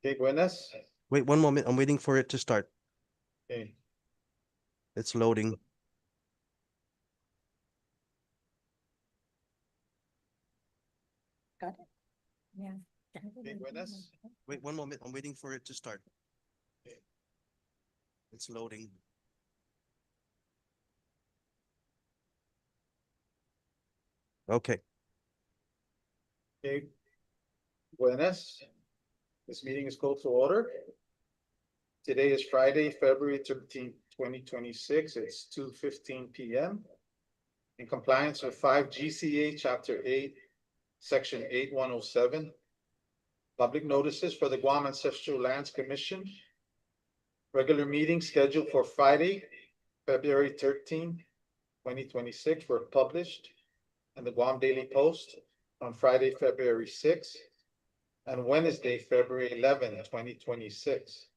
Okay, buenas. Wait one moment. I'm waiting for it to start. Okay. It's loading. Got it? Yeah. Okay, buenas. Wait one moment. I'm waiting for it to start. Okay. It's loading. Okay. Okay. Buenas. This meeting is called to order. Today is Friday, February 13th, 2026. It's 2:15 p.m. In compliance with 5 GCA Chapter 8, Section 8107, public notices for the Guam Ancestral Lands Commission. Regular meeting scheduled for Friday, February 13th, 2026 were published in the Guam Daily Post on Friday, February 6th, and Wednesday, February 11th, 2026,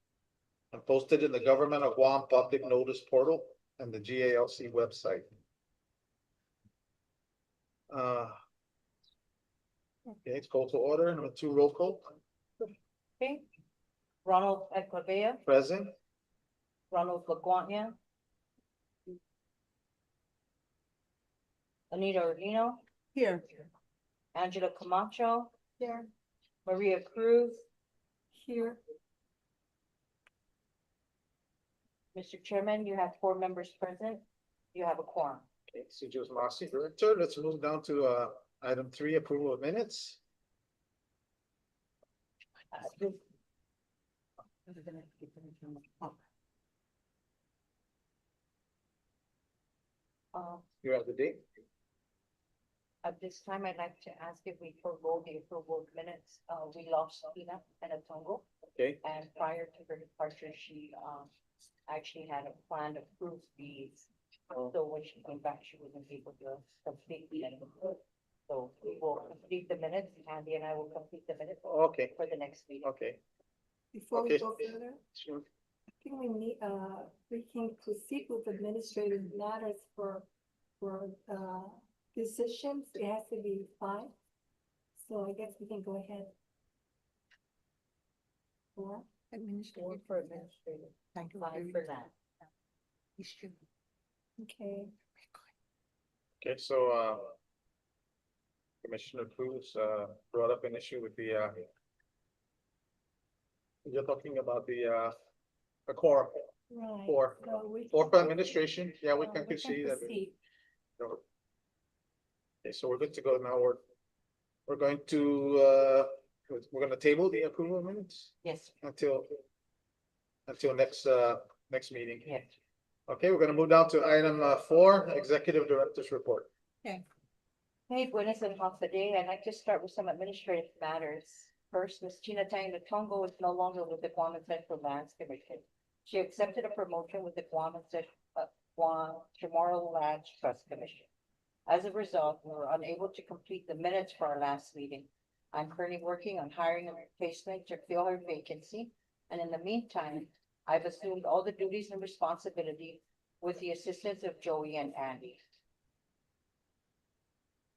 and posted in the Government of Guam Public Notice Portal and the GALC website. Okay, it's called to order. Number 2, roll call. Okay. Ronald Eclavea, Present. Ronald Laguarnia. Anita Urbino. Here. Angela Camacho. Here. Maria Cruz. Here. Mr. Chairman, you have 4 members present. You have a quorum. Okay, Sujos Masi, Director. Let's move down to item 3, approval of minutes. You have the date? At this time, I'd like to ask if we forego the approval of minutes. We lost Tina and Atongo, Okay, and prior to her departure, she actually had a plan to approve these. So when she came back, she wasn't able to complete the end. So we will complete the minutes, Andy and I will complete the minutes okay, for the next meeting. okay. Before we Okay. go further, Sure. I think we need, we can proceed with administrative matters for, decisions. It has to be 5. So I guess we can go ahead. 4. Four for administrative. Thank you. 5 for that. Okay. Okay, so Commissioner Cruz brought up an issue with the you're talking about the quorum. Right. Four. So we. Or for administration, yeah, we uh, can proceed. proceed. Okay, so we're good to go now. We're going to we're gonna table the approval of minutes Yes, until next meeting. yes. Okay, we're gonna move down to item 4, Executive Director's Report. Hey, buenas and day. I'd like to start with some administrative matters. First, Ms. Tina Tang Tongo is no longer with the Guam and Central Lands Commission. She accepted a promotion with the Guam Chamorro Lands Trust Commission. As a result, we were unable to complete the minutes for our last meeting. I'm currently working on hiring a replacement to fill her vacancy, and in the meantime, I've assumed all the duties and responsibility with the assistance of Joey and Andy.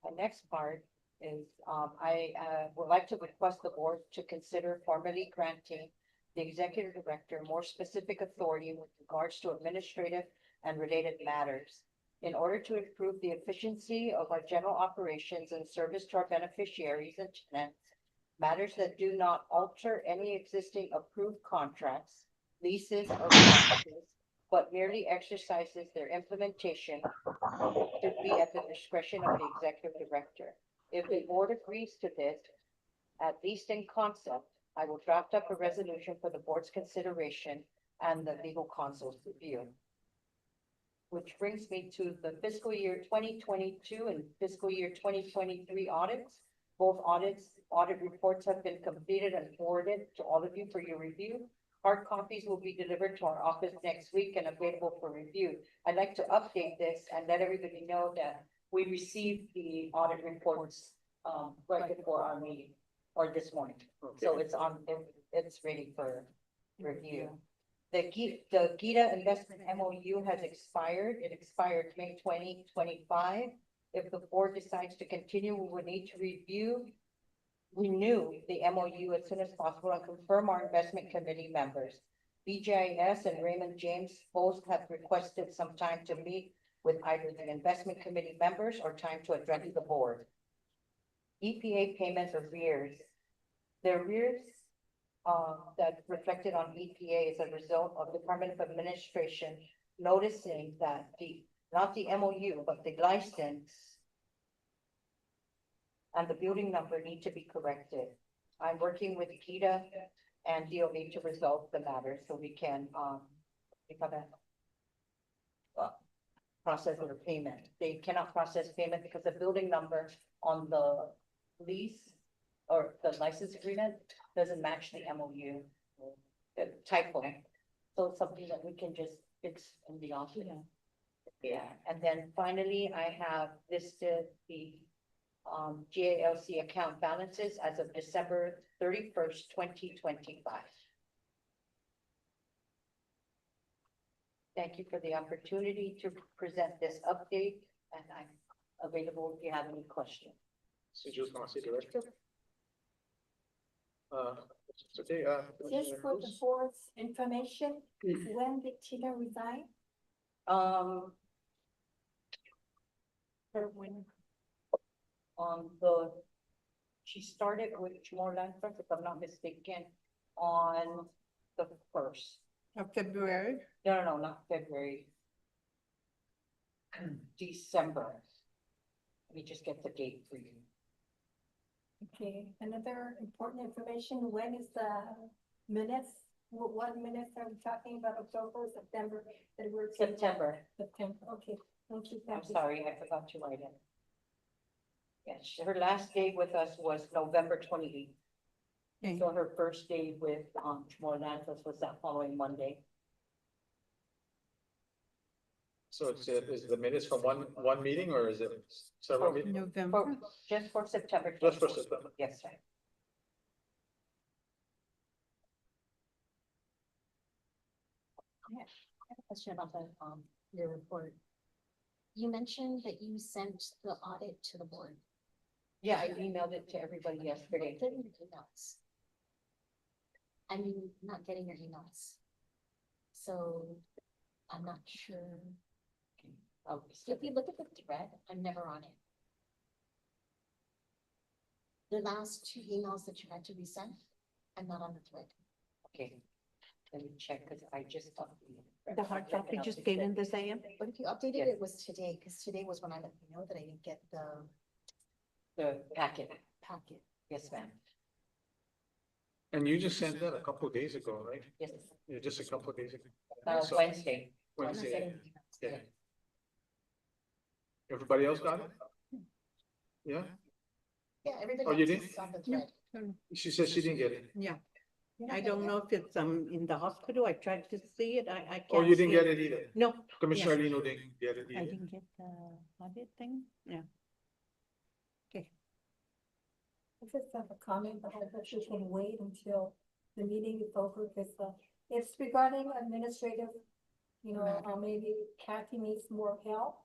The next part is, I would like to request the board to consider formally granting the executive director more specific authority with regards to administrative and related matters in order to improve the efficiency of our general operations and service to our beneficiaries and tenants, matters that do not alter any existing approved contracts, leases, or licenses, but merely exercises their implementation should be at the discretion of the executive director. If the board agrees to this, at least in concept, I will draft up a resolution for the board's consideration and the legal counsel's review. Which brings me to the fiscal year 2022 and fiscal year 2023 audits. Both audit reports have been completed and forwarded to all of you for your review. Hard copies will be delivered to our office next week and available for review. I'd like to update this and let everybody know that we received the audit reports right before our meeting or this morning. So it's ready for review. The Gita investment MOU has expired. It expired May 2025. If the board decides to continue, we will need to review renew the MOU as soon as possible and confirm our investment committee members. BGIS and Raymond James both have requested some time to meet with either the investment committee members or time to address the board. EPA payments arrears. The arrears that reflected on EPA is a result of Department of Administration noticing that not the MOU, but the license and the building number need to be corrected. I'm working with PETA and DOE to resolve the matter so we can, process their payment. They cannot process payment because the building number on the lease or the license agreement doesn't match the MOU, the typo. So it's something that we can just fix in the office. Yeah, and then finally, I have listed the GALC account balances as of December 31st, 2025. Thank you for the opportunity to present this update, and I'm available if you have any questions. Procedures Policy Director. Okay, Just for the board's information, when did Tina resign? Her when she started with Chamorro First, if I'm not mistaken, on the 1st. Of February. No, not February. December. Let me just get the date for you. Okay, another important information, when is the minutes? What minutes are we talking about? October, September? That we're September. September, okay, thank you. I'm sorry, I forgot to write it. Yes, her last day with us was November 28th. Okay. So her first day with Chamorro was that following Monday. so is the minutes from one meeting or is it several Oh, meetings? November. Just for September. Just for 28th. September. Yes, sir. I have a question about the, your report. You mentioned that you sent the audit to the board. Yeah, I emailed it to everybody yesterday. Getting your emails. I'm not getting your emails. So I'm not sure. Oh, If you look at the thread, I'm never on it. The last 2 emails that you had to resend, I'm not on the thread. okay. Let me check, because I just. The hard copy just came in this AM. But if you updated Yes. it was today, because today was when I let you know that I didn't get The packet. packet. Yes, ma'am. And you just sent that a couple of days ago, right? Yes, Yeah, just a couple of days ago. So- Wednesday. I'm not Wednesday, getting the emails. yeah. Everybody else got it? Yeah, Yeah, everybody Oh, you else didn't? is on the thread. she said she didn't get it. Yeah, You're not I getting don't it? know if it's in the hospital. I tried to see it. I can't. Oh, you didn't see get it either? No, Commissioner Lino didn't get it I either? didn't get the audit thing. Yeah. Okay. I just have a comment, but I hope you can wait until the meeting is over, because it's regarding administrative, maybe Kathy needs more help.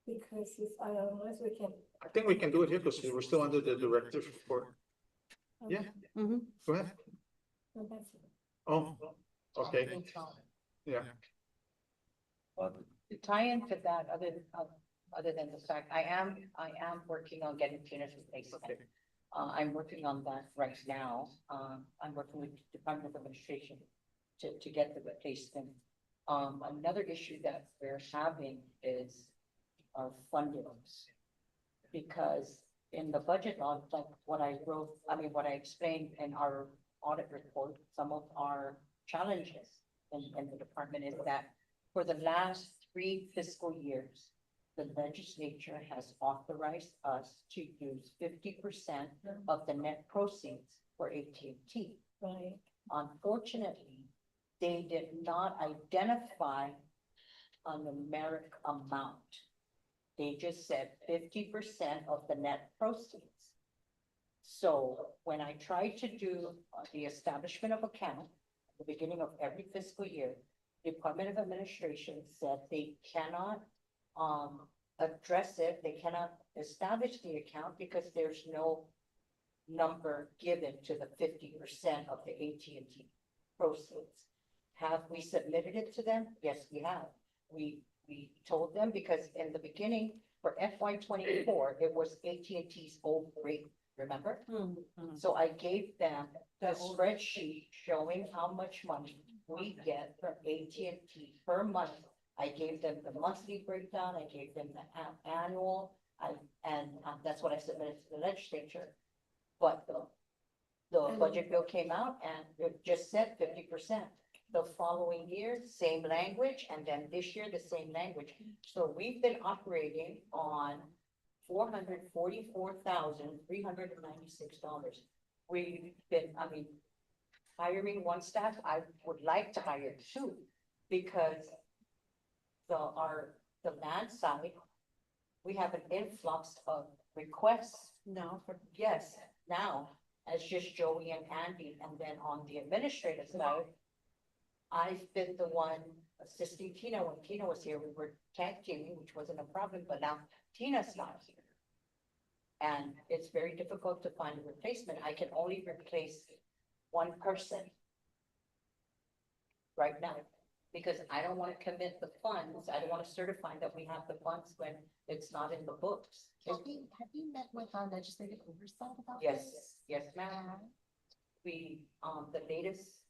Because unless we can. I think we can do it here because we're still under the director's report. Yeah. Mm-hmm. Go ahead. So that's it. Oh, okay, yeah. Well, to tie into that, other than the fact, I am working on getting Tina's replacement. Okay. I'm working on that right now. I'm working with the Department of Administration to get the replacement. Another issue that we're having is our fundings. Because in the budget law, like what I explained in our audit report, some of our challenges in the department is that for the last 3 fiscal years, the legislature has authorized us to use 50% of the net proceeds for AT&T. Right. Unfortunately, they did not identify a numeric amount. They just said 50% of the net proceeds. So when I tried to do the establishment of account at the beginning of every fiscal year, Department of Administration said they cannot address it, they cannot establish the account because there's no number given to the 50% of the AT&T proceeds. Have we submitted it to them? Yes, we have. We told them because in the beginning for FY 24, it was AT&T's old rate, remember? So I gave them the spreadsheet showing how much money we get from AT&T per month. I gave them the monthly breakdown, I gave them the annual, that's what I submitted to the legislature. But the budget bill came out and it just said 50%. The following year, same language, and then this year, the same language. So we've been operating on $444,396. We've been, hiring one staff, I would like to hire two, because the land side, we have an influx of requests now now, as just Joey and Andy, and then on the administrative side, I've been the one assisting Tina. When Tina was here, we were tag teaming, which wasn't a problem, but now Tina's not here. And it's very difficult to find a replacement. I can only replace one person right now, because I don't want to commit the funds. I don't want to certify that we have the funds when it's not in the books. Have you met with our legislative oversight about this? Yes, ma'am. We, the latest,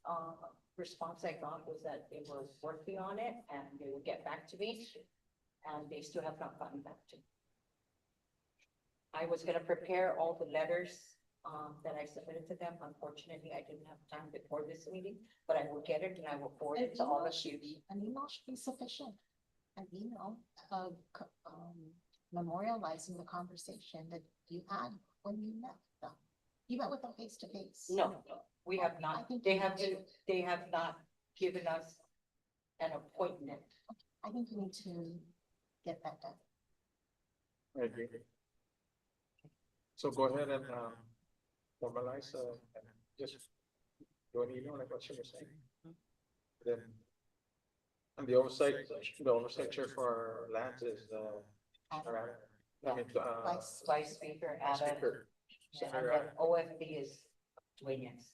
response I got was that they were working on it and they would get back to me, and they still have not gotten back to me. I was gonna prepare all the letters, that I submitted to them. Unfortunately, I didn't have time before this meeting, but I will get it and I will forward it to all of you. An email should be sufficient. An email, memorializing the conversation that you had when you met them. You met with them face to face. No, we have I not. think They you have need been, they have not given us an appointment. I think you need to get that done. I agree. So go ahead and, formalize, just do an email like what she was saying. Then, and the oversight chair for lands is, Vice Speaker, Adam, Speaker. and then OFB is Duenas.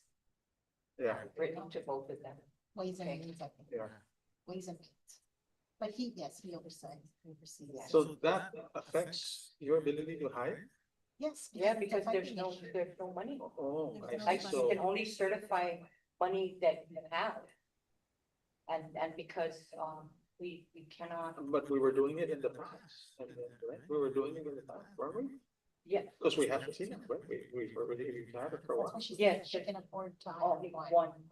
Yeah, Written to both of them. Ways and Okay. means, I think. yeah. Ways and means. But he oversees. So that affects your ability to hire? Yes. Yeah, it's a because there's funding no, issue. money. Oh, There's no I I see. can So, only certify money that you have. And because, we cannot, but we were doing it in the past, and then, right? We were doing it in the past, weren't we? yeah, Because we haven't seen it, right? We've already had it for a That's while. why she Yes, said she can afford to hire only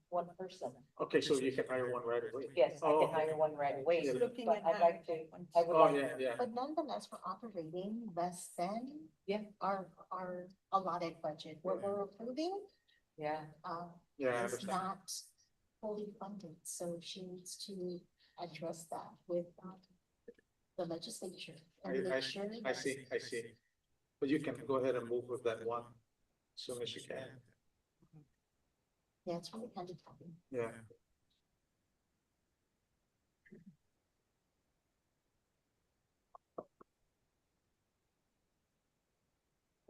one person. Okay, so you can hire one right away? Yes, I Oh, can hire one right away, Yeah. Looking but at I'd like to, I would Oh, like. yeah, yeah. But nonetheless, we're operating less than. Yeah. Our allotted budget. What we're approving, Yeah, Yeah, I is understand. not fully funded, so she needs to address that with the legislature. And make sure I that- see, I see. But you can go ahead and move with that one as soon as you can. Yeah, it's really handy. Yeah.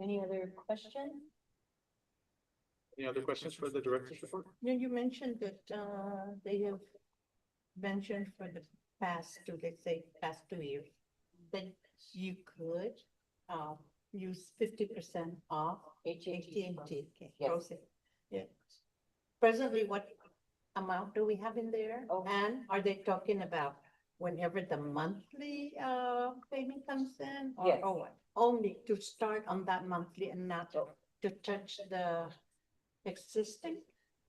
any other question? Any other questions for the director's report? You mentioned that, they have mentioned for the past two, let's say, past 2 years, that you could, use 50% off AT&T. Okay, Yes. process. Yeah. Presently, what amount do we have in there? Oh. And are they talking about whenever the monthly, payment comes in? Yes. Or what? Only to start on that monthly and not Oh. to touch the existing?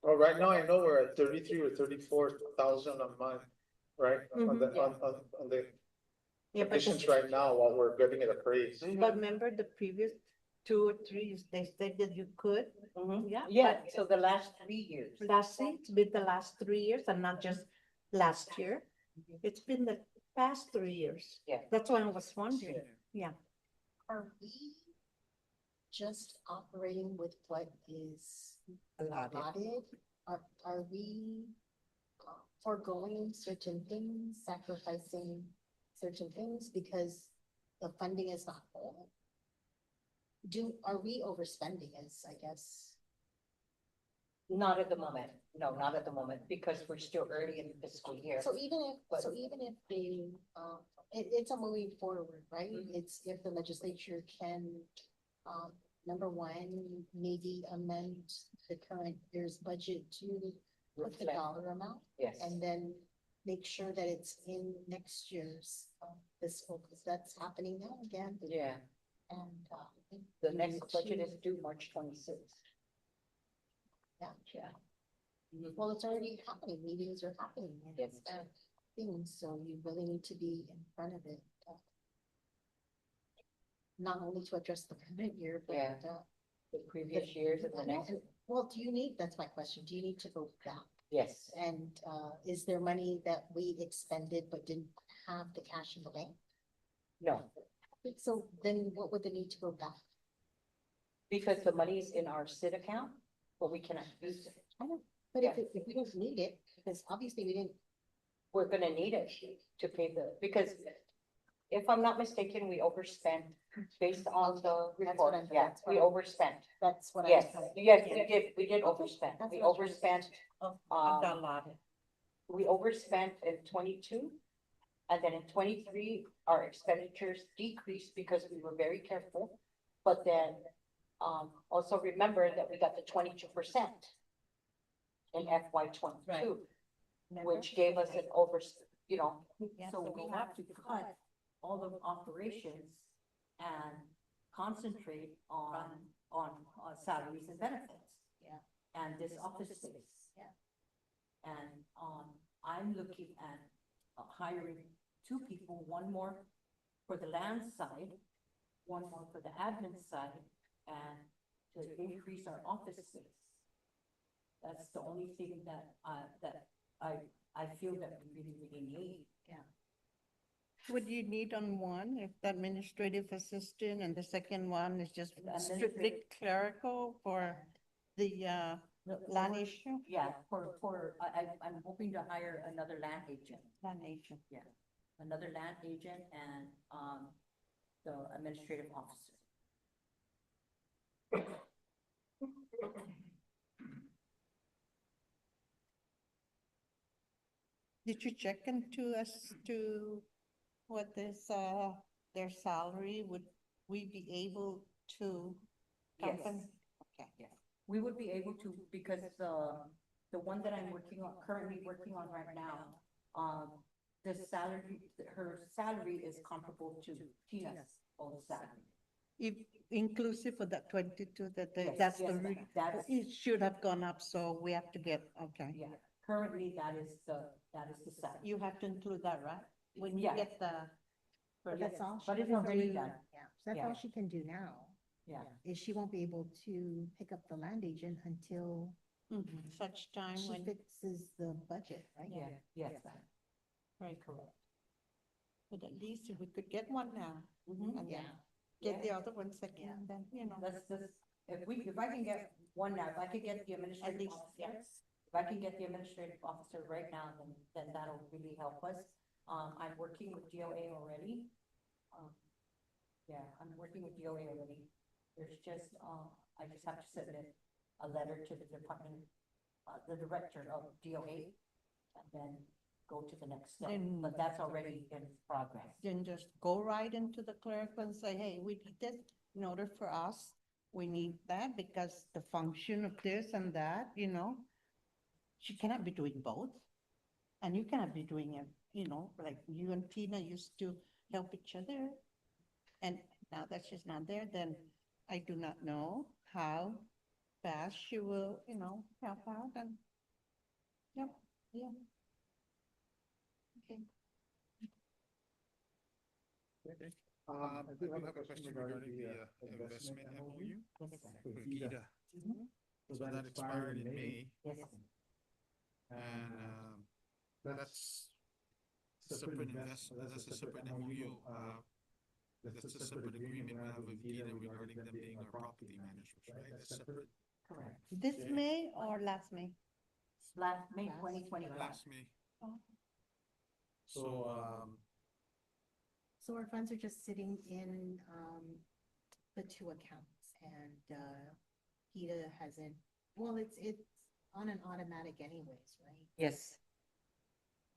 Well, right now I know we're at 33 or 34,000 a month, right? On the, Mhm. on the Yeah, but conditions right now while we're getting it appraised. But remember the previous 2 or 3 years, they said that you could, yeah. Yeah, but so the last 3 years. Last, it's been the last 3 years and not just last year. It's been the past 3 years. Yeah. That's why I was wondering, yeah. Are we just operating with what is allotted? Are we foregoing certain things, sacrificing certain things because the funding is not full? are we overspending is, I guess? Not at the moment, no, not at the moment, because we're still early in the fiscal year. So even if they, it's a moving forward, right? It's if the legislature can, number one, maybe amend the current year's budget to put the Reflect. dollar amount. Yes. And then make sure that it's in next year's fiscal, because that's happening now again. Yeah, And, the next budget is due March 26th. yeah, Yeah. well, it's already happening, meetings are happening. And Yes. it's, things, so you really need to be in front of it. Not only to address the current year, but, Yeah. The previous years and the next, well, do you need, that's my question, do you need to go back? yes, And, is there money that we expended but didn't have the cash in the bank? no, So then what would the need to go back? because the money is in our SID account, but we cannot use it. I don't, but if we don't need it, because obviously we didn't, We're gonna need it to pay because if I'm not mistaken, we overspent based on the That's what report. I'm- Yeah, that's what we I'm- overspent. that's what I. Yes, was trying- yes, Yeah. we did overspend. That's We what I was trying to say. overspent, Oh, I've done a um, lot. we overspent in 22. And then in 23, our expenditures decreased because we were very careful. But then, also remember that we got the 22% in FY 22, which gave us an over, you know, So we have to cut all the operations and concentrate on salaries and benefits. Yeah. And this office space. Yeah. And, I'm looking at hiring 2 people, one more for the land side, one more for the admin side, and to increase our office space. That's the only thing that I feel that we really need. Would you need on one if the administrative assistant and the second one is just strictly Administrative. clerical for the land issue? Yeah, I'm hoping to hire another land agent. Land agent. Yeah, another land agent and, the administrative officer. Did you check into as to what is their salary? Would we be able to? Yes. Okay. We would be able to, because the one that I'm currently working on right now, the salary, her salary is comparable to Tina's own salary. If inclusive of that 22, Yes, that's the, yes, that's- it should have gone up, so we have to get, okay. Yeah, currently that is the salary. You have to include that, right? When you Yeah. get the. But that's all. But she it's can already do. done. Yeah, so that's Yeah. all she can do now, Yeah, is she won't be able to pick up the land agent until Such time she when, fixes the budget, right? yeah, yes. very correct. But at least if we could get one now, Mhm. and then Yeah. get the other one second, then, you know. If I can get one now, if I could get the administrative least, officer, yes. if I can get the administrative officer right now, then that'll really help us. I'm working with DOA already. Yeah, I'm working with DOA already. There's just, I just have to submit a letter to the department, the director of DOA, and then go to the next step, Then- but that's already in progress. Then just go right into the clerk and say, hey, we need this in order for us. We need that because the function of this and that, you know. She cannot be doing both. And you cannot be doing it, you know, like you and Tina used to help each other. And now that she's not there, then I do not know how fast she will, you know, help out and. Yep, yeah. Okay. I do have a question regarding the investment MOU with Gita. So that expired in May, Yes. and that's separate investment, that's a separate MOU. That's a separate agreement we have with Gita regarding them being our property managers, right? That's separate. Correct. This May or last May? Last May 2021. Last May. Oh. So, So our funds are just sitting in, the 2 accounts. and, PETA hasn't, well, it's on an automatic anyways, right? Yes.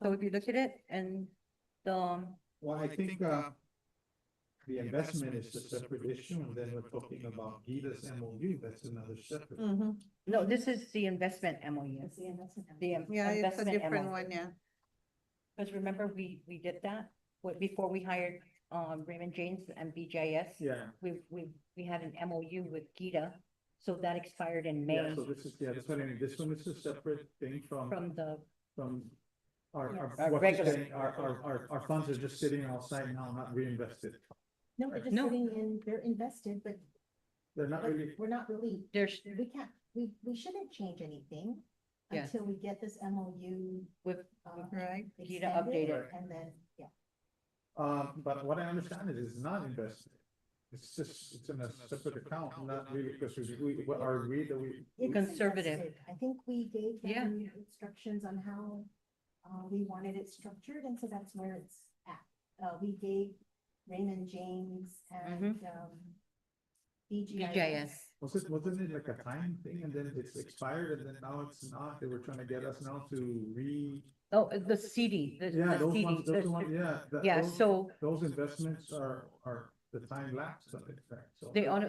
So if you look at it and the, Well, I think, the investment is a separate issue, and then we're talking about GIDA's MOU, that's another separate. no, this is the investment MOU. It's the investment. The Yeah, it's a investment different MOU. one, yeah. Because remember, we did that, before we hired, Raymond James and BJS. Yeah. We had an MOU with Gita, so that expired in Yeah, May so this is, yeah, that's what I mean, this one is a separate thing from from our, Our what you're regular. saying, our funds are just sitting outside now, not reinvested. No, they're just No. sitting in, they're invested, but They're not really, we're not really, there's, we can't, we shouldn't change anything Yeah. until we get this MOU, with, Right. Gita extended, updated. and then, yeah. but what I understand is it's not invested. It's just, it's in a separate account, not really, because we are agreed that we. It's Conservative. invested. I think we gave Yeah. them instructions on how, we wanted it structured, and so that's where it's at. We gave Raymond James and, BGIS. BJS. Wasn't it like a time thing, and then it's expired, and then now it's not, they were trying to get us now to Oh, the CD, yeah, the those CD. ones, those ones, yeah. Yeah, those- so Those investments are the time lapse of it, right? So they on,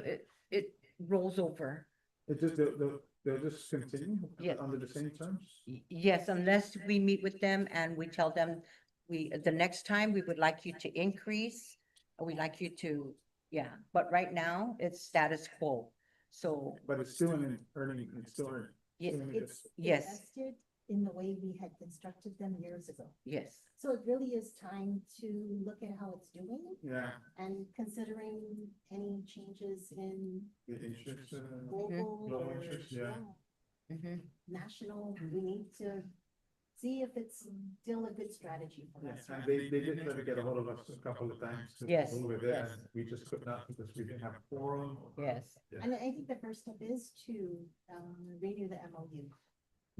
it rolls over. it just, they'll just continue Yeah. under the same terms? Yes, unless we meet with them and we tell them, the next time we would like you to increase, or we'd like you to, yeah, but right now it's status quo. So, But it's still an earning, it's still earning. Ye- It's Yes. invested in the way we had constructed them years ago. yes, So it really is time to look at how it's doing Yeah, and considering any changes in the interest, global Global or, interest, yeah. mhm. national, we need to see if it's still a good strategy for yeah, us. and they did try to get a hold of us a couple of times to Yes, move it, yes. and we just could not because we didn't have a quorum. Yes. Yeah. And I think the first step is to, renew the MOU.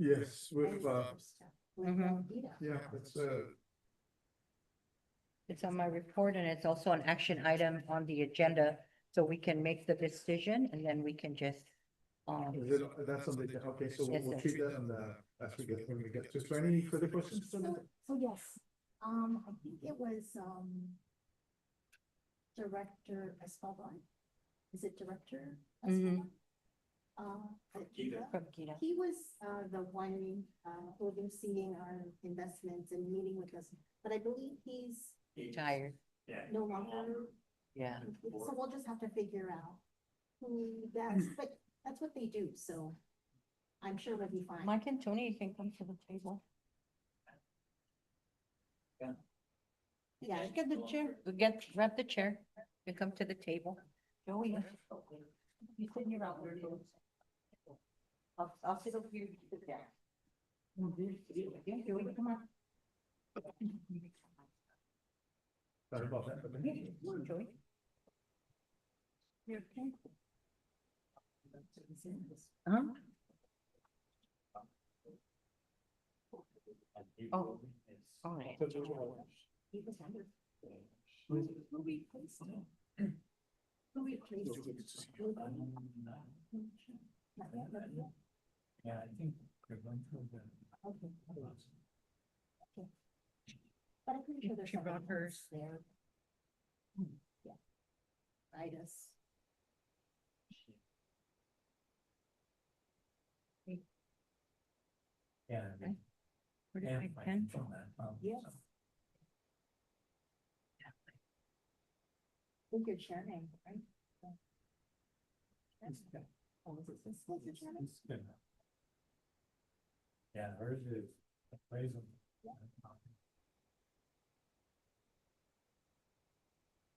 Yes, That with, is the first step with, Mhm. VITA. yeah, it's, It's on my report and it's also an action item on the agenda, so we can make the decision and then we can just, is it, that's something, that- okay, so Yes, we'll sir. treat that on the, as we get, when we get to, so any further questions? So yes, I think it was, Director Escobar. Is it Director? Mhm. Escobar? At VITA. from Gita. He was, the one, overseeing our investments and meeting with us, but I believe he's Tired, no longer. yeah. So we'll just have to figure out who does, but that's what they do, so I'm sure we'll be fine. Mike and Tony, you can come to the table. Yeah, Get the chair, grab the chair, you come to the table. Joey. You sit in your out there. I'll sit over here, you sit there. Joey, come on. Sorry about that, but. Joey. You're okay. Huh? Oh, all right. he was under. Who replaced him? Who replaced him? Not yet, not yet. Yeah, I think we're going through the. Okay. Okay. But I'm pretty sure there's She brought someone hers. else there. Yeah. Itis. Yeah. Where did my pen? Yes. I think you're chairman, right? That's good. Oh, is it this one, you're chairman? Yeah, hers is appraisal.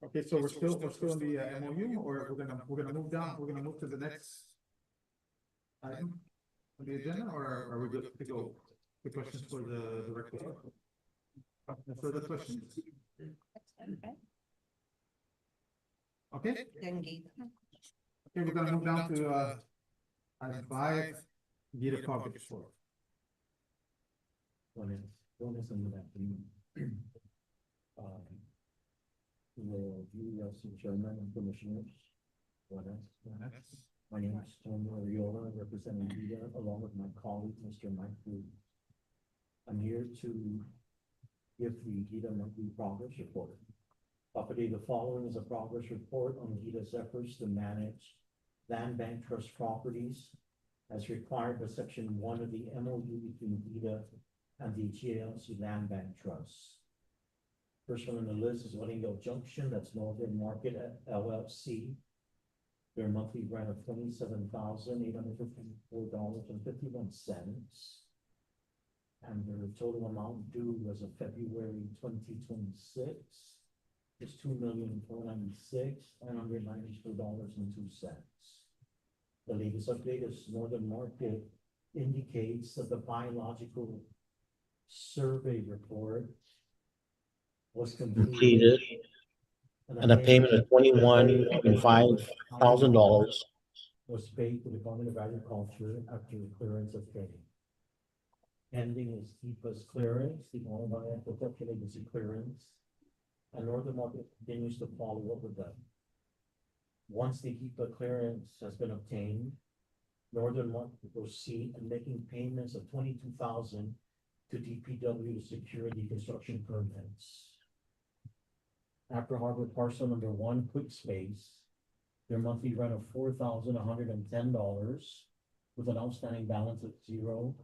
Okay, so we're still in the MOU, or we're gonna move down, we're gonna move to the next item on the agenda, or are we good to go? The questions for the director? No further questions? Okay, Dengue. okay, we're gonna move down to item 5, Gita Project Four. The GALC chairman and commissioners My name is Tony Ariola, representing Vita, along with my colleague, Mr. Mike Booth. I'm here to give the Vita monthly progress report. Today, the following is a progress report on Vita's efforts to manage land bank trust properties as required by section 1 of the MOU between Vita and the GALC Land Bank Trust. First one on the list is Weddingdale Junction, that's Northern Market LLC. Their monthly rent of $27,854.51. And their total amount due as of February 2026 is $2,496,994.02. The latest update is Northern Market indicates that the biological survey report was completed. And a payment of $21,500 was paid to the Department of Agriculture after the clearance of pay. Pending is HEPA's clearance, the Environmental Protection Agency clearance, and Northern Market continues to follow up with them. Once the HEPA clearance has been obtained, Northern Market will proceed in making payments of $22,000 to DPW to secure the construction permits. After Harbor Parcel number 1, Quick Space, their monthly rent of $4,110 with an outstanding balance of 0.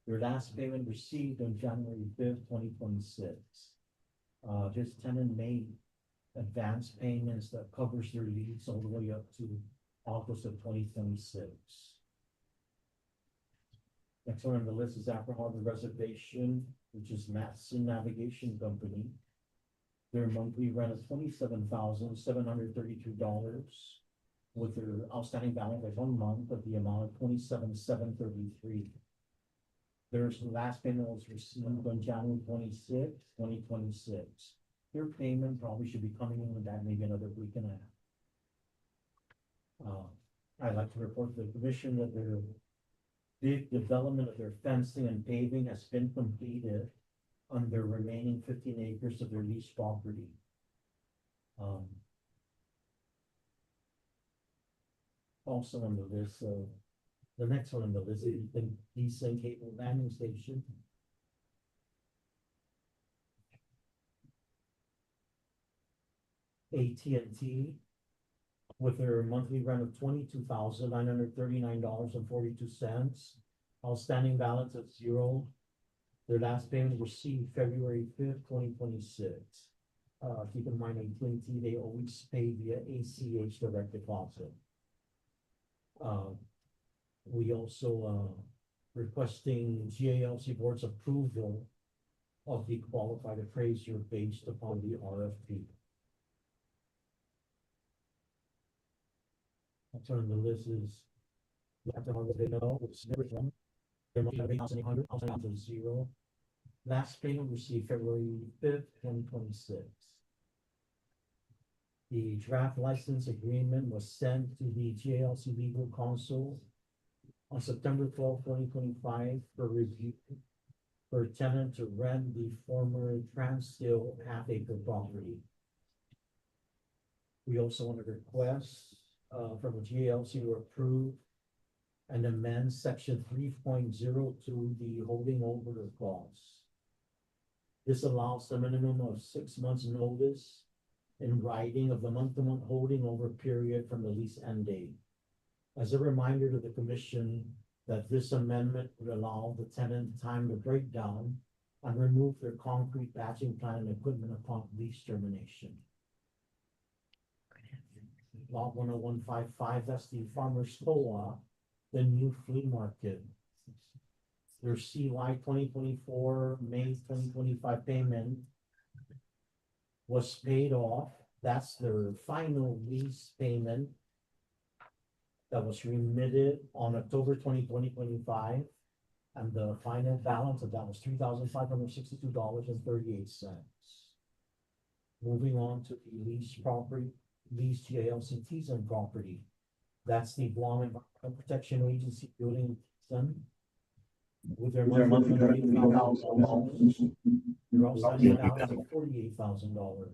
Their last payment received on January 5th, 2026. This tenant made advance payments that covers their lease all the way up to August of 2026. Next one on the list is After Harbor Reservation, which is Matson Navigation Company. Their monthly rent is $27,732 with their outstanding balance of 1 month of the amount of $27,733. Their last payment was received on January 26, 2026. Their payment probably should be coming in with that maybe another week and a half. I'd like to report to the commission that their big development of their fencing and paving has been completed on their remaining 15 acres of their leased property. Also on the list, the next one on the list is the Eastern Cable Landing Station. AT&T with their monthly rent of $22,939.42, outstanding balance of 0. Their last payment received February 5th, 2026. Keep in mind, AT&T, they always pay via ACH direct deposit. We also requesting GALC board's approval of the qualified appraiser based upon the RFP. Next on the list is After Harbor Video, which is never from. Their monthly rate of $8,800, 0. Last payment received February 5th, 2026. The draft license agreement was sent to the GALC legal counsel on September 12, 2025 for review for a tenant to rent the former Transsteel half-acre property. We also want to request from the GALC to approve and amend section 3.02, the holding over clause. This allows the minimum of 6 months notice in writing of the month-to-month holding over period from the lease end date. As a reminder to the commission that this amendment would allow the tenant time to break down and remove their concrete patching plan and equipment upon lease termination. Lot 10155, that's the Farmer's COA, the new flea market. Their CY 2024, May 2025 payment was paid off. That's their final lease payment that was remitted on October 2025. And the final balance of that was $3,562.38. Moving on to the lease property, lease GALC Teason property. That's the Guam Environmental Protection Agency building with their monthly $83,000. Their outstanding balance of $48,000.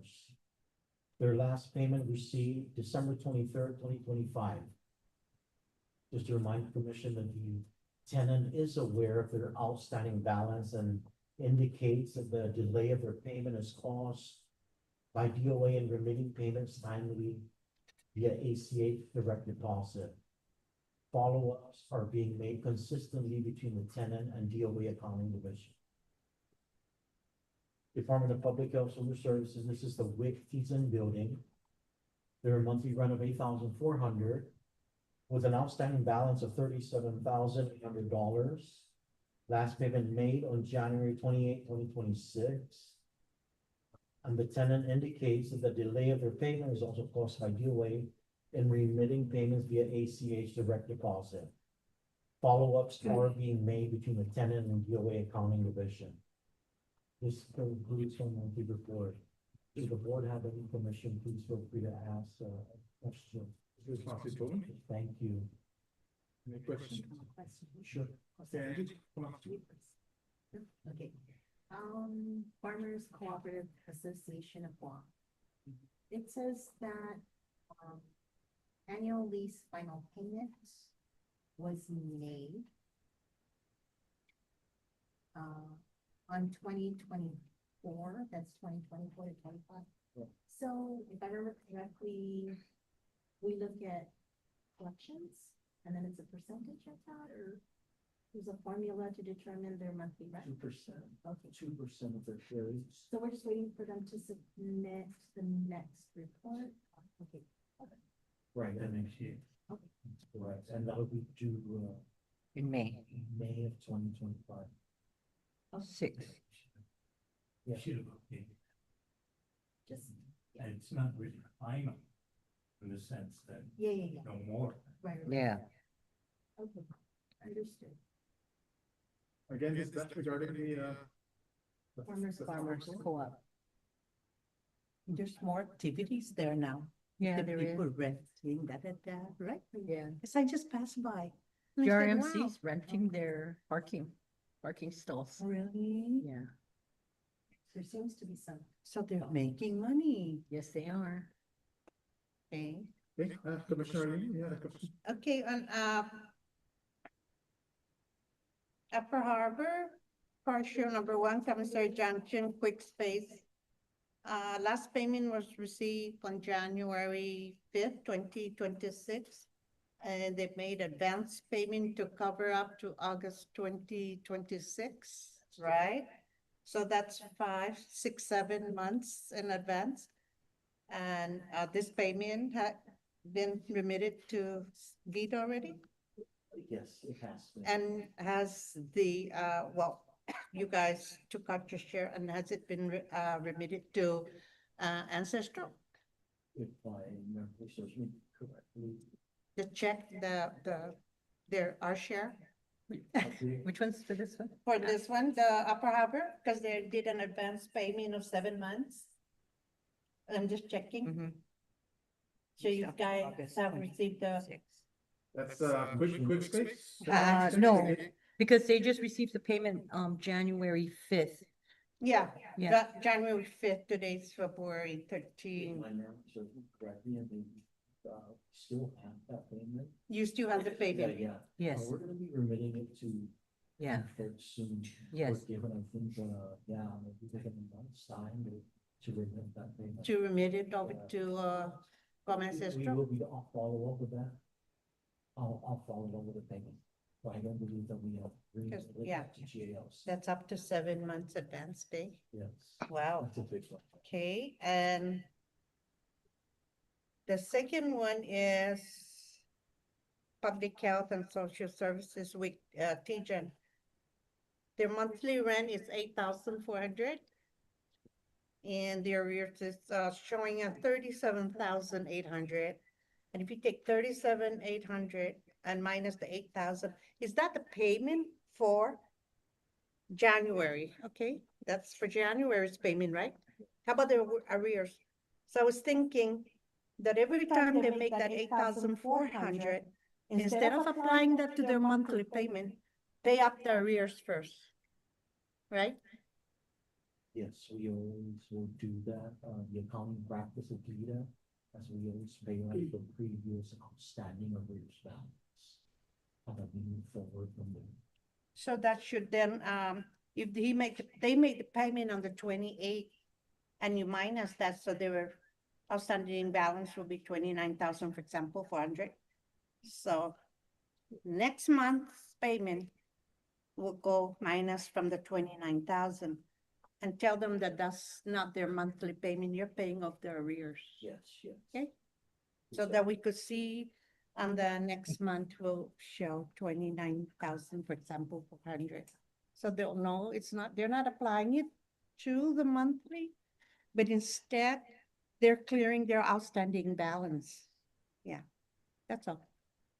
Their last payment received December 23rd, 2025. Just to remind the commission that the tenant is aware of their outstanding balance and indicates that the delay of their payment is caused by DOA and remitting payments timely via ACH direct deposit. Follow-ups are being made consistently between the tenant and DOA accounting division. Department of Public Health Social Services, this is the WIC Teason building. Their monthly rent of $8,400 with an outstanding balance of $37,800. Last payment made on January 28, 2026. And the tenant indicates that the delay of their payment is also caused by DOA in remitting payments via ACH direct deposit. Follow-ups are being made between the tenant and DOA accounting division. This concludes our monthly report. Does the board have any information? Please feel free to ask questions. This is Matthew Tobin. Thank you. Any questions? Sure. Okay, Angie, come on. Okay, Farmers Cooperative Association of Guam. It says that, annual lease final payment was made on 2024, that's 2024 to 25. Yeah. So if I remember correctly, we look at collections and then it's a percentage of that, or there's a formula to determine their monthly rent? 2%. Okay. 2% of their shares. So we're just waiting for them to submit the next report? Okay. Right, that next year. Okay. Correct, and that'll be due, In May. May of 2025. 6. Yeah. Just, And it's not really final in the sense that yeah. no more. Right. Yeah. Okay, understood. Again, that's regarding the. Farmers Co-op. There's more activities there now. Yeah, The there is. people renting, right? Yeah. Cause I just passed by. and I said, wow, RMC's renting their parking stalls. really? Yeah. There seems to be some. So they're making money. Yes, they are. Okay. Okay, Commissioner Lee, you had a question? Okay, on, Upper Harbor, partial number 1, Commissary Junction, Quick Space. Last payment was received on January 5th, 2026. And they made advance payment to cover up to August 2026, right? So that's 5, 6, 7 months in advance. And, this payment had been remitted to VITA already? Yes, it has been. And has the, well, you guys took out your share, and has it been remitted to Ancestral? If I remember searching correctly. To check our share? Which one's for this one? For this one, the Upper Harbor, because they did an advance payment of 7 months. I'm just checking. Mm-hmm. So you guys have received the, That's, quick space? No, because they just received the payment, January 5th. yeah, Yeah. January 5th, today's February 13. My memory serves me correctly, and they, still have that payment. You still have the payment? Yeah. Yes, We're gonna be remitting it to. yeah, Folks soon. Yes. Or given, I think, yeah, maybe within a month's time to remit that payment. To remit it over to, from We Ancestral? will be, I'll follow up with that. I'll follow up with the payment, but I don't believe that we have. Yes, agreed yeah. To GALC. That's up to 7 months advance pay. Yes. Wow. That's a big one. Okay, and the second one is Public Health and Social Services Week, TGen. Their monthly rent is 8,400. And their arrears is showing at 37,800. And if you take 37,800 and minus the 8,000, is that the payment for January? Okay, that's for January's payment, right? How about the arrears? So I was thinking that every time they make that 8,400, instead of applying that to their monthly payment, pay up the arrears first. Right? Yes, we always will do that, the accounting practice of data, as we always pay out the previous outstanding arrears balance. And then we move forward from there. So that should then, if they make the payment on the 28th and you minus that, so their outstanding balance will be 29,000, for example, 400. So next month's payment will go minus from the 29,000 and tell them that that's not their monthly payment. You're paying off their arrears. Yes, yes. Okay. So that we could see on the next month will show 29,000, for example, 400. So they'll know they're not applying it to the monthly, but instead they're clearing their outstanding balance. Yeah, that's all.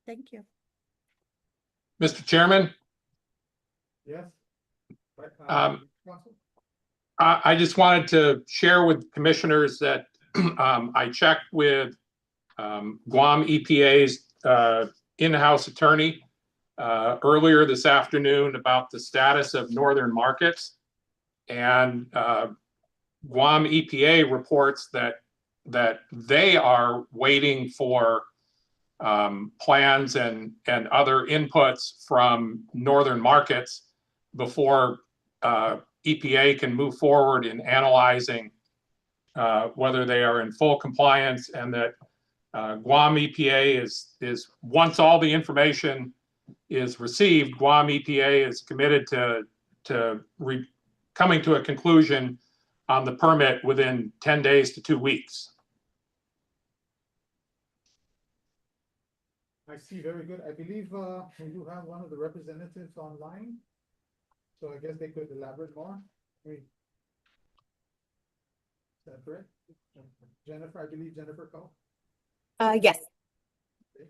Thank you. Mr. Chairman, Yes? Right, Council? I just wanted to share with commissioners that I checked with Guam EPA's in-house attorney earlier this afternoon about the status of northern markets. And Guam EPA reports that they are waiting for plans and other inputs from northern markets before EPA can move forward in analyzing whether they are in full compliance, and that Guam EPA is once all the information is received, Guam EPA is committed to coming to a conclusion on the permit within 10 days to 2 weeks. I see, very good. I believe we do have one of the representatives online. So I guess they could elaborate more. Is that correct? Jennifer, I believe Jennifer Cole. Yes.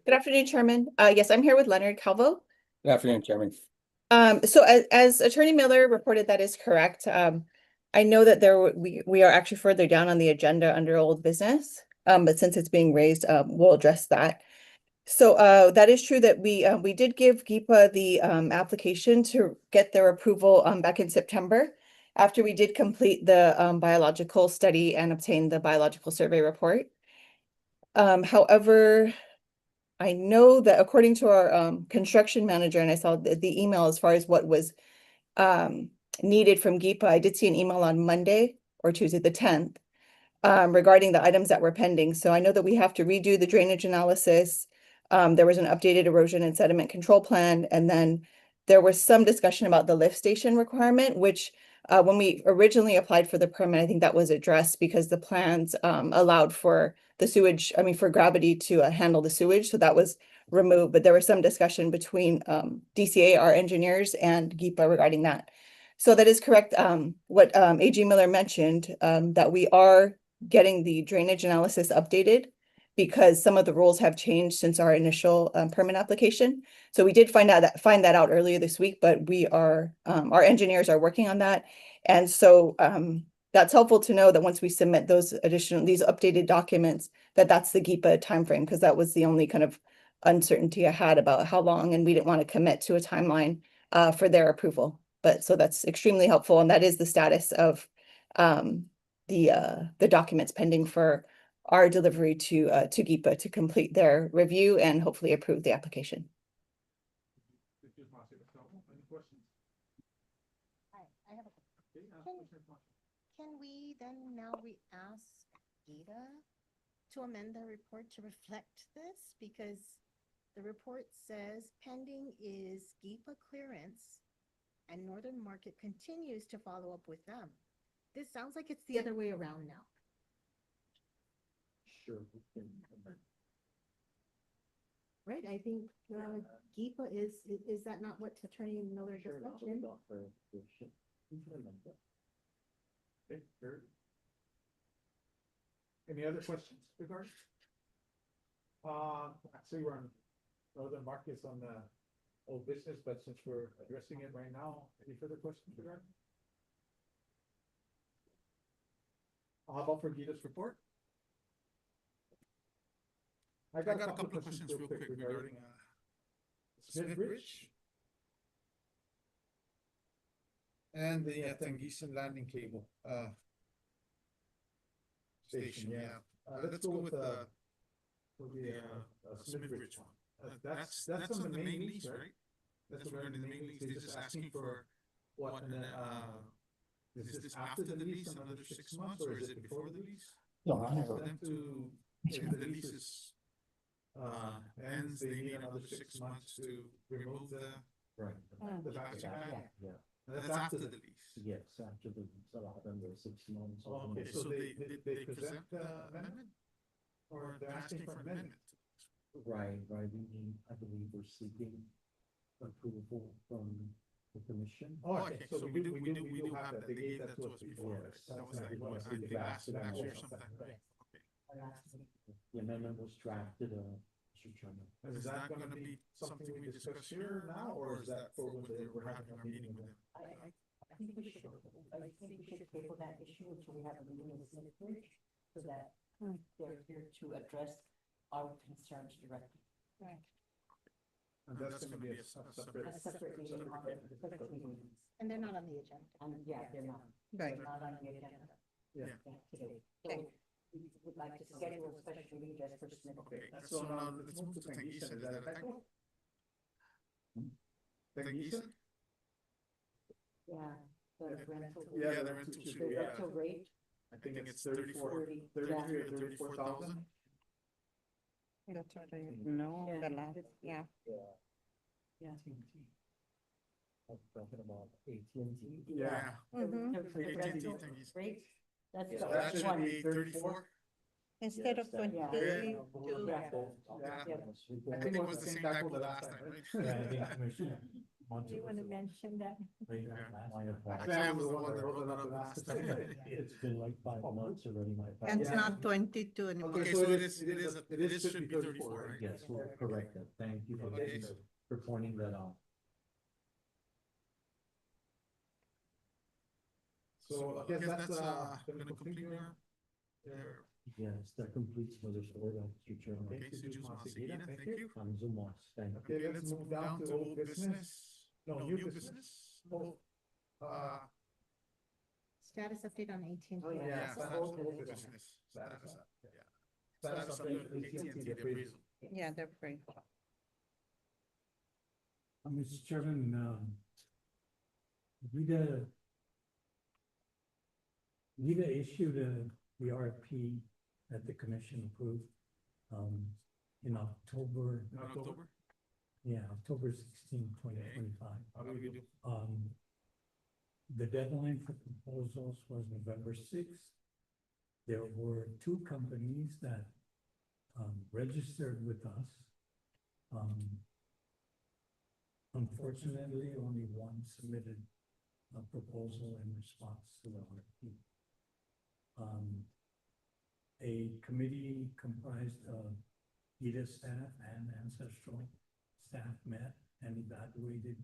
Good afternoon, Chairman. Yes, I'm here with Leonard Calvo. Good afternoon, Chairman. So as Attorney Miller reported, that is correct. I know that we are actually further down on the agenda under old business, but since it's being raised, we'll address that. So that is true that we did give GIPA the application to get their approval back in September, after we did complete the biological study and obtain the biological survey report. However, I know that according to our construction manager, and I saw the email as far as what was needed from GIPA, I did see an email on Monday or Tuesday, the 10th, regarding the items that were pending. So I know that we have to redo the drainage analysis. There was an updated erosion and sediment control plan, and then there was some discussion about the lift station requirement, which when we originally applied for the permit, I think that was addressed because the plans allowed for the sewage, for gravity to handle the sewage. So that was removed, but there was some discussion between DCA, our engineers, and GIPA regarding that. So that is correct. What AG Miller mentioned, that we are getting the drainage analysis updated because some of the rules have changed since our initial permit application. So we did find that out earlier this week, but our engineers are working on that. And so that's helpful to know that once we submit these updated documents, that's the GIPA timeframe, because that was the only kind of uncertainty I had about how long, and we didn't want to commit to a timeline for their approval. But so that's extremely helpful, and that is the status of the documents pending for our delivery to GIPA to complete their review and hopefully approve the application. Any questions? I have a question. Can we then ask GITA to amend the report to reflect this? Because the report says pending is GIPA clearance and Northern Market continues to follow up with them. This sounds like it's the other way around now. Sure. Right, I think GIPA is that not what Attorney Miller just mentioned? Okay, very good. Any other questions regarding? I see we're on Northern Markets on the old business, but since we're addressing it right now, any further questions regarding? How about for Gita's report? I got a couple of questions real quick regarding Smith Bridge. And the Tangisan landing cable, station, yeah. Let's go with the Smith Bridge one. That's on the main lease, right? That's regarding the main lease. They're just asking for what, and then, is this after the lease, another 6 months, or is it before the lease? No, For them to, if the lease is, ends, they need another 6 months to remove right. the vacuum pad. Yeah, That's after the lease. yes, after the, under 6 months. Oh, okay, so they present the amendment? Or they're asking for amendment? Right, I believe we're seeking approval from the commission. Oh, okay, so we do have that, they gave that to us before, Yes, that was that's like, right. what, I think last year or something, Right. okay. The amendment was drafted, Mr. Chairman. Is that gonna be something we discuss here now, or is that for when we're having our meeting with them? I think we should table that issue until we have a meeting with the Bridge, so that they're here to address our concerns directly. And that's gonna be a separate. A separate meeting on it, separate meeting. And they're not on the agenda. And yeah, they're not. Right. They're not on the agenda. Yeah. Today. So we would like to schedule a special meeting just for Smith. Okay, so now let's move to Tangisan, is that a typo? Tangisan? Yeah. The rental. Yeah, the rental should The be, rental rate. I think it's 33 or 34,000. That's what I know, Yeah. the last, yeah. Yeah. I'm talking about AT&T. Yeah. Mhm. The rental Tangisan. rate, that's Yeah. the That first should one. be 34. Instead of Yes, that- 22. Yeah. I think it was the same typo the last time, right? Yeah, I think Commissioner Do Monty you want to was mention that? right Yeah. on my apologies. Actually, I was the one that wrote it up last time. It's been like 5 months already, my. And it's Yeah. not 22 anymore. Okay, so it should be 34, right? Yes, we'll correct that. Thank you for Okay. for pointing that out. So I guess that's, gonna complete your, Yes, that completes Mother Story, Mr. Chairman. okay, so just Masigita, thank you. Anzumas, thank you. Okay, let's move down to old business, no, new business. Oh, Status update on 18. Oh, yeah. yeah, That's status old of old business. business, status, yeah. Status of AT&T, the appraisal. Yeah, they're free. Mr. Chairman, Vida issued the RFP that the commission approved in October. In October? Yeah, October 16, 2025. How do we do? The deadline for proposals was November 6th. There were 2 companies that registered with us. Unfortunately, only one submitted a proposal in response to the RFP. A committee comprised of EDA staff and ancestral staff met and evaluated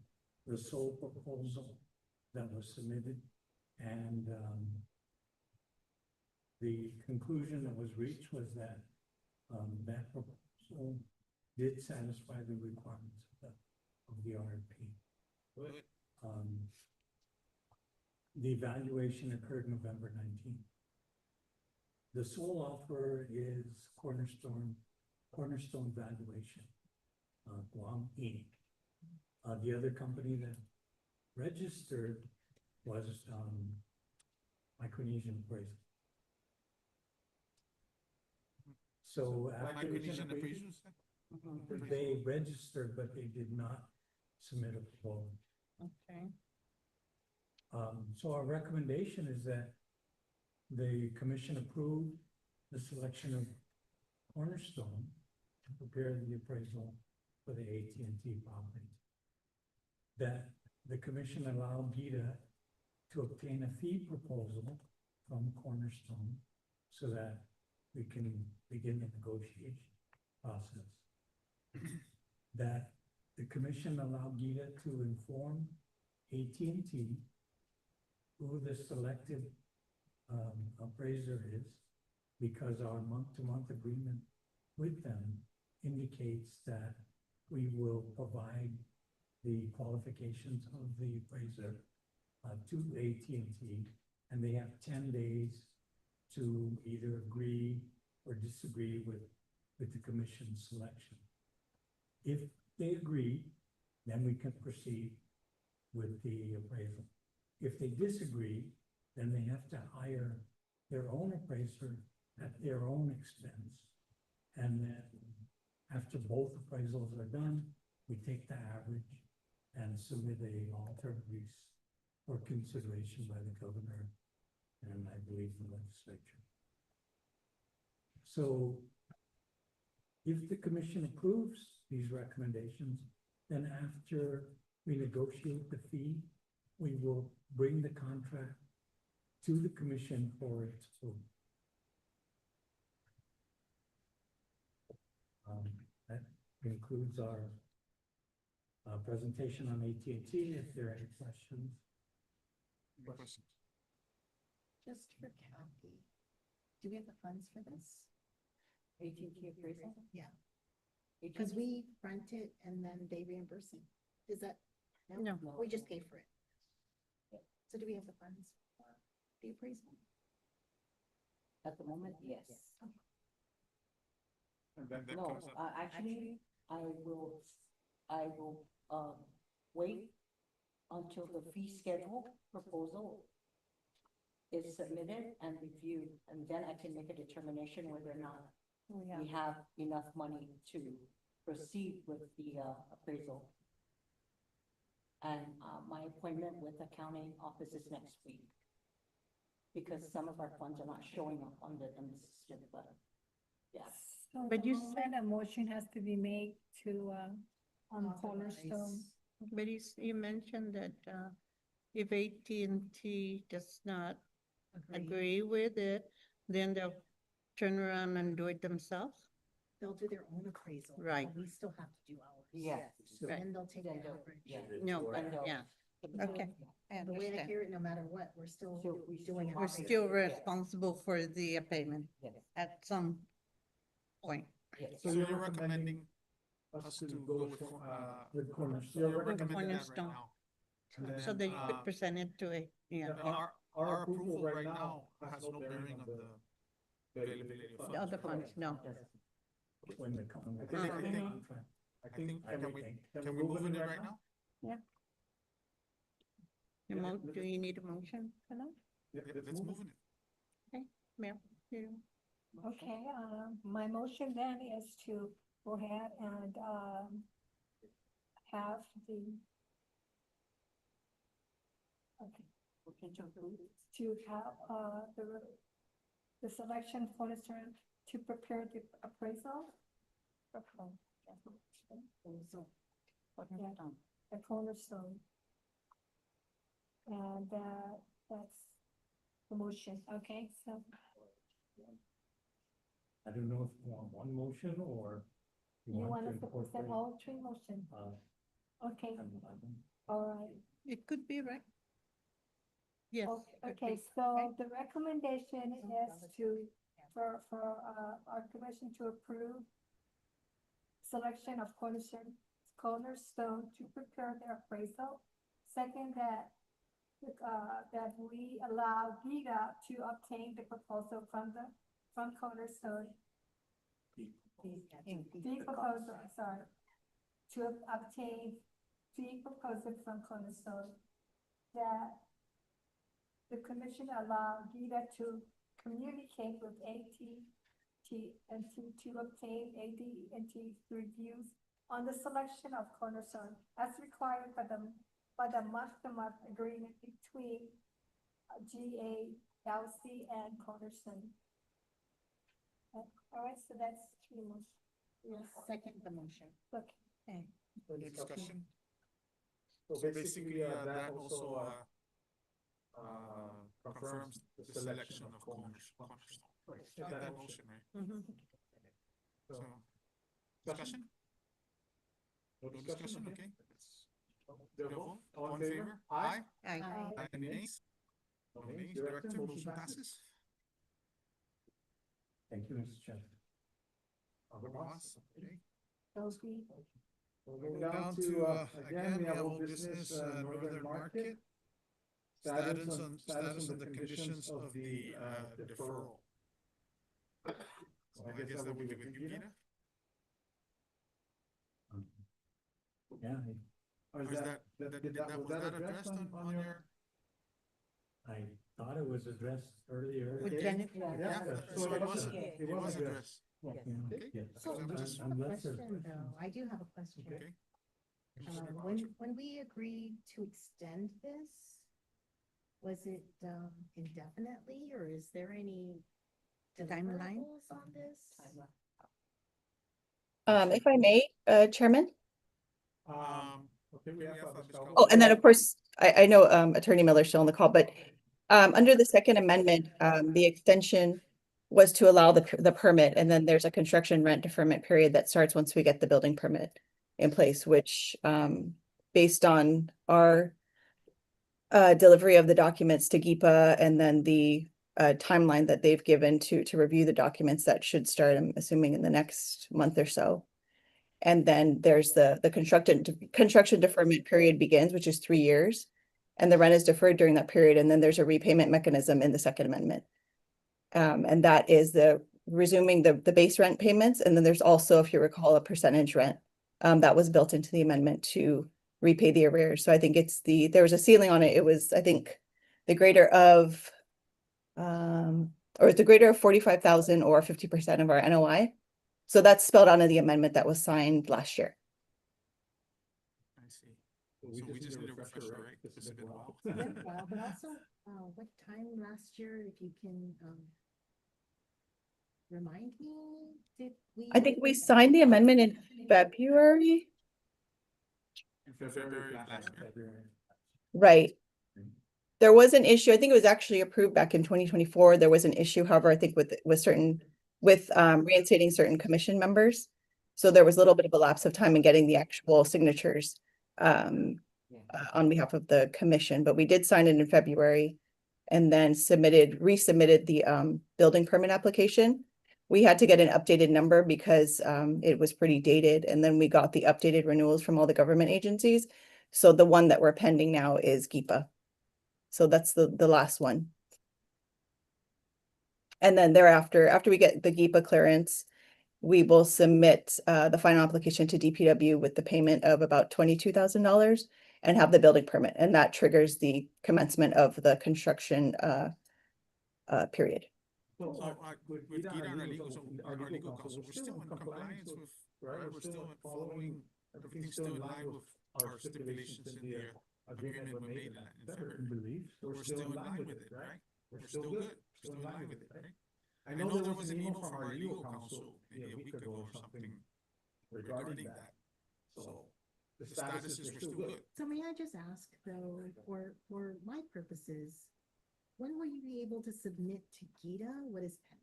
the sole proposal that was submitted. And the conclusion that was reached was that that proposal did satisfy the requirements of the RFP. Good. The evaluation occurred November 19th. The sole offer is Cornerstone Valuation, Guam Inc. The other company that registered was Micronesian Appraisal. So after Micronesian appraisals? they registered, but they did not submit a proposal. Okay. So our recommendation is that the commission approve the selection of Cornerstone to prepare the appraisal for the AT&T property. That the commission allow GITA to obtain a fee proposal from Cornerstone so that we can begin the negotiation process. That the commission allow GITA to inform AT&T who the selected appraiser is, because our month-to-month agreement with them indicates that we will provide the qualifications of the appraiser to AT&T, and they have 10 days to either agree or disagree with the commission's selection. If they agree, then we can proceed with the appraisal. If they disagree, then they have to hire their own appraiser at their own expense. And then after both appraisals are done, we take the average and submit a altered lease for consideration by the governor and I believe the legislature. So if the commission approves these recommendations, then after we negotiate the fee, we will bring the contract to the commission for its approval. That concludes our presentation on AT&T. If there are any questions. Just for county, do we have the funds for this? AT&T appraisal? Yeah, because we rent it and then they reimburse it. Is that? No. We just pay for it. So do we have the funds for the appraisal? At the moment, yes. And then that No, comes up. actually, I will, wait until the fee schedule proposal is submitted and reviewed, and then I can make a determination whether or not we have enough money to proceed with the appraisal. And my appointment with the accounting office is next week, because some of our funds are not showing up on the system, but yes. So But the you moment a motion has to be made to, on Cornerstone. But you mentioned that, if AT&T does not agree with it, then they'll turn around and do it themselves? They'll do their own appraisal. Right. but we still have to do ours. Yes. Right. And they'll take Then the they'll- average. yeah. No, And they'll- yeah, okay, I The way I understand. hear it, no matter what, we're still So we doing it. We're still responsible for the payment Yes, at some point. yes. So you're recommending us to go With Cornerstone. you're recommending that right Cornerstone. now. So that you could present it to it, yeah, Our approval right now has no bearing on the availability of the other funds, no. When the con- I think- I think, can we move in it right now? Do you need a motion for that? Let's move in it. Mayor, you, Okay, my motion then is to go ahead and, have the. Okay, Motion to approve. to have, the selection cornerstone to prepare the appraisal. So, Yeah. The cornerstone. And, that's the motion, okay, so. I don't know if you want one motion or You want us to incorporate, present all three motions? Okay, all right. it could be, right? Yes. Okay, so the recommendation is to, for, our commission to approve selection of cornerstone to prepare their appraisal. Second, that we allow GIGA to obtain the proposal from Cornerstone. The proposal, sorry, to obtain the proposal from Cornerstone. That the commission allow GIGA to communicate with AT&T to obtain AT&T reviews on the selection of Cornerstone as required by the month-to-month agreement between GALC and Cornerstone. All right, so that's three motions. Yes, Second the motion. okay. Any discussion? So basically, that also confirms the selection of cornerstone. That motion, right? Mhm. So, discussion? No discussion, okay? The vote, all in favor? Aye. Aye. Aye. Any nays? No nays, Director, motion passes. Thank you, Mr. Chairman. Okay. Those we, We'll go down to, again, we have old business, Northern Market. status on the conditions of the deferral. So I guess that would be with you, Gina? Yeah, Or is was that addressed on your? I thought it was addressed earlier. With Okay. Jennifer. Yeah, so it was addressed. addressed. Yeah. Okay. Yeah. So I'm just just- a unless there's question though, questions. I do have a question. Okay. When we agreed to extend this, was it indefinitely or is there any Timeline? deliverables on this? If I may, Chairman? Okay, we have Ms. Calvo. Oh, and then of course, I know Attorney Miller's still on the call, but under the Second Amendment, the extension was to allow the permit, and then there's a construction rent deferment period that starts once we get the building permit in place, which based on our delivery of the documents to GIPA and then the timeline that they've given to review the documents, that should start, I'm assuming, in the next month or so. And then there's the construction deferment period begins, which is 3 years. And the rent is deferred during that period. And then there's a repayment mechanism in the Second Amendment. And that is the resuming the base rent payments. And then there's also, if you recall, a percentage rent that was built into the amendment to repay the arrears. So I think there was a ceiling on it. It was, I think, the greater of, or the greater of 45,000 or 50% of our NOI. So that's spelled out in the amendment that was signed last year. I see. So we just need a refresher, right? It's been a while. Well, but also, what time last year, if you can, remind me, did we? I think we signed the amendment in February. In February last year. Right. There was an issue, I think it was actually approved back in 2024. There was an issue, however, I think with reinstating certain commission members. So there was a little bit of a lapse of time in getting the actual signatures on behalf of the commission, but we did sign it in February and then resubmitted the building permit application. We had to get an updated number because it was pretty dated, and then we got the updated renewals from all the government agencies. So the one that we're pending now is GIPA. So that's the last one. And then thereafter, after we get the GIPA clearance, we will submit the final application to DPW with the payment of about $22,000 and have the building permit. And that triggers the commencement of the construction period. So with Gita and our legal counsel, we're still in compliance with, right? We're still following, everything's still in line with our stipulations in the agreement we made in February. We're still in line with it, right? We're still good, still in line with it, right? I know there was an email from our legal counsel maybe a week ago or something regarding that. So the status is we're still good. So may I just ask though, for my purposes, when will you be able to submit to GITA what is pending?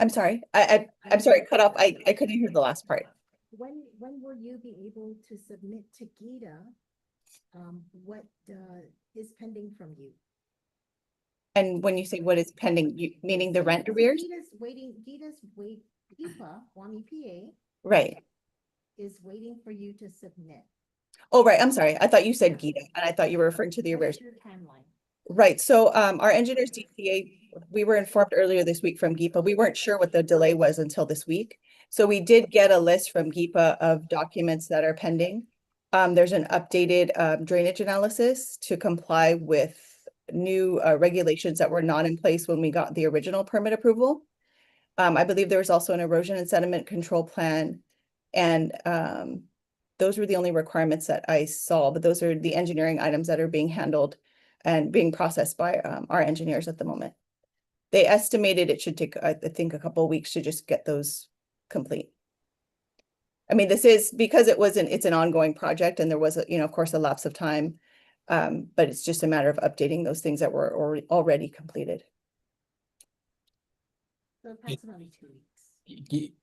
I'm sorry, I'm sorry, cut off. I couldn't hear the last part. When will you be able to submit to GITA what is pending from you? And when you say what is pending, meaning the rent arrears? GITA's GIPA, Guam EPA Right. is waiting for you to submit. Oh, right. I'm sorry. I thought you said GITA, and I thought you were referring to the What arrears. is your timeline? Right. So our engineers DCA, we were informed earlier this week from GIPA. We weren't sure what the delay was until this week. So we did get a list from GIPA of documents that are pending. There's an updated drainage analysis to comply with new regulations that were not in place when we got the original permit approval. I believe there was also an erosion and sediment control plan. And those were the only requirements that I saw, but those are the engineering items that are being handled and being processed by our engineers at the moment. They estimated it should take, I think, a couple of weeks to just get those complete. I mean, this is because it's an ongoing project and there was, of course, a lapse of time. But it's just a matter of updating those things that were already completed. So approximately 2 weeks.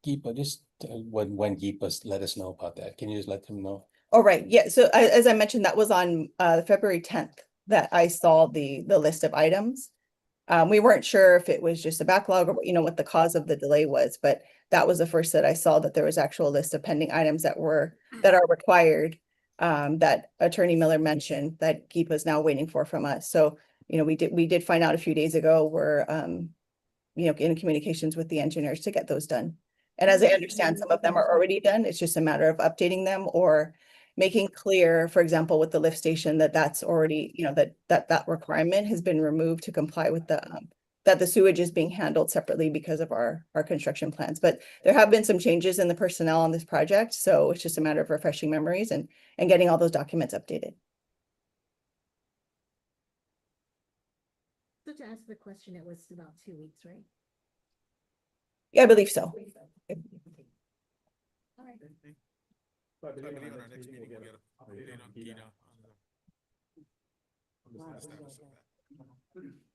GIPA, just when GIPA let us know about that, can you just let them know? Oh, right. Yeah. So as I mentioned, that was on February 10th that I saw the list of items. We weren't sure if it was just a backlog or, what the cause of the delay was, but that was the first that I saw that there was actual list of pending items that are required that Attorney Miller mentioned that GIPA is now waiting for from us. So, we did find out a few days ago, we're, in communications with the engineers to get those done. And as I understand, some of them are already done. It's just a matter of updating them or making clear, for example, with the lift station, that that's already, that requirement has been removed to comply with that the sewage is being handled separately because of our construction plans. But there have been some changes in the personnel on this project, so it's just a matter of refreshing memories and getting all those documents updated. So to answer the question, it was about 2 weeks, right? Yeah, I believe so. All right. So I believe on our next meeting, we'll get an update on Gina. On the status of that.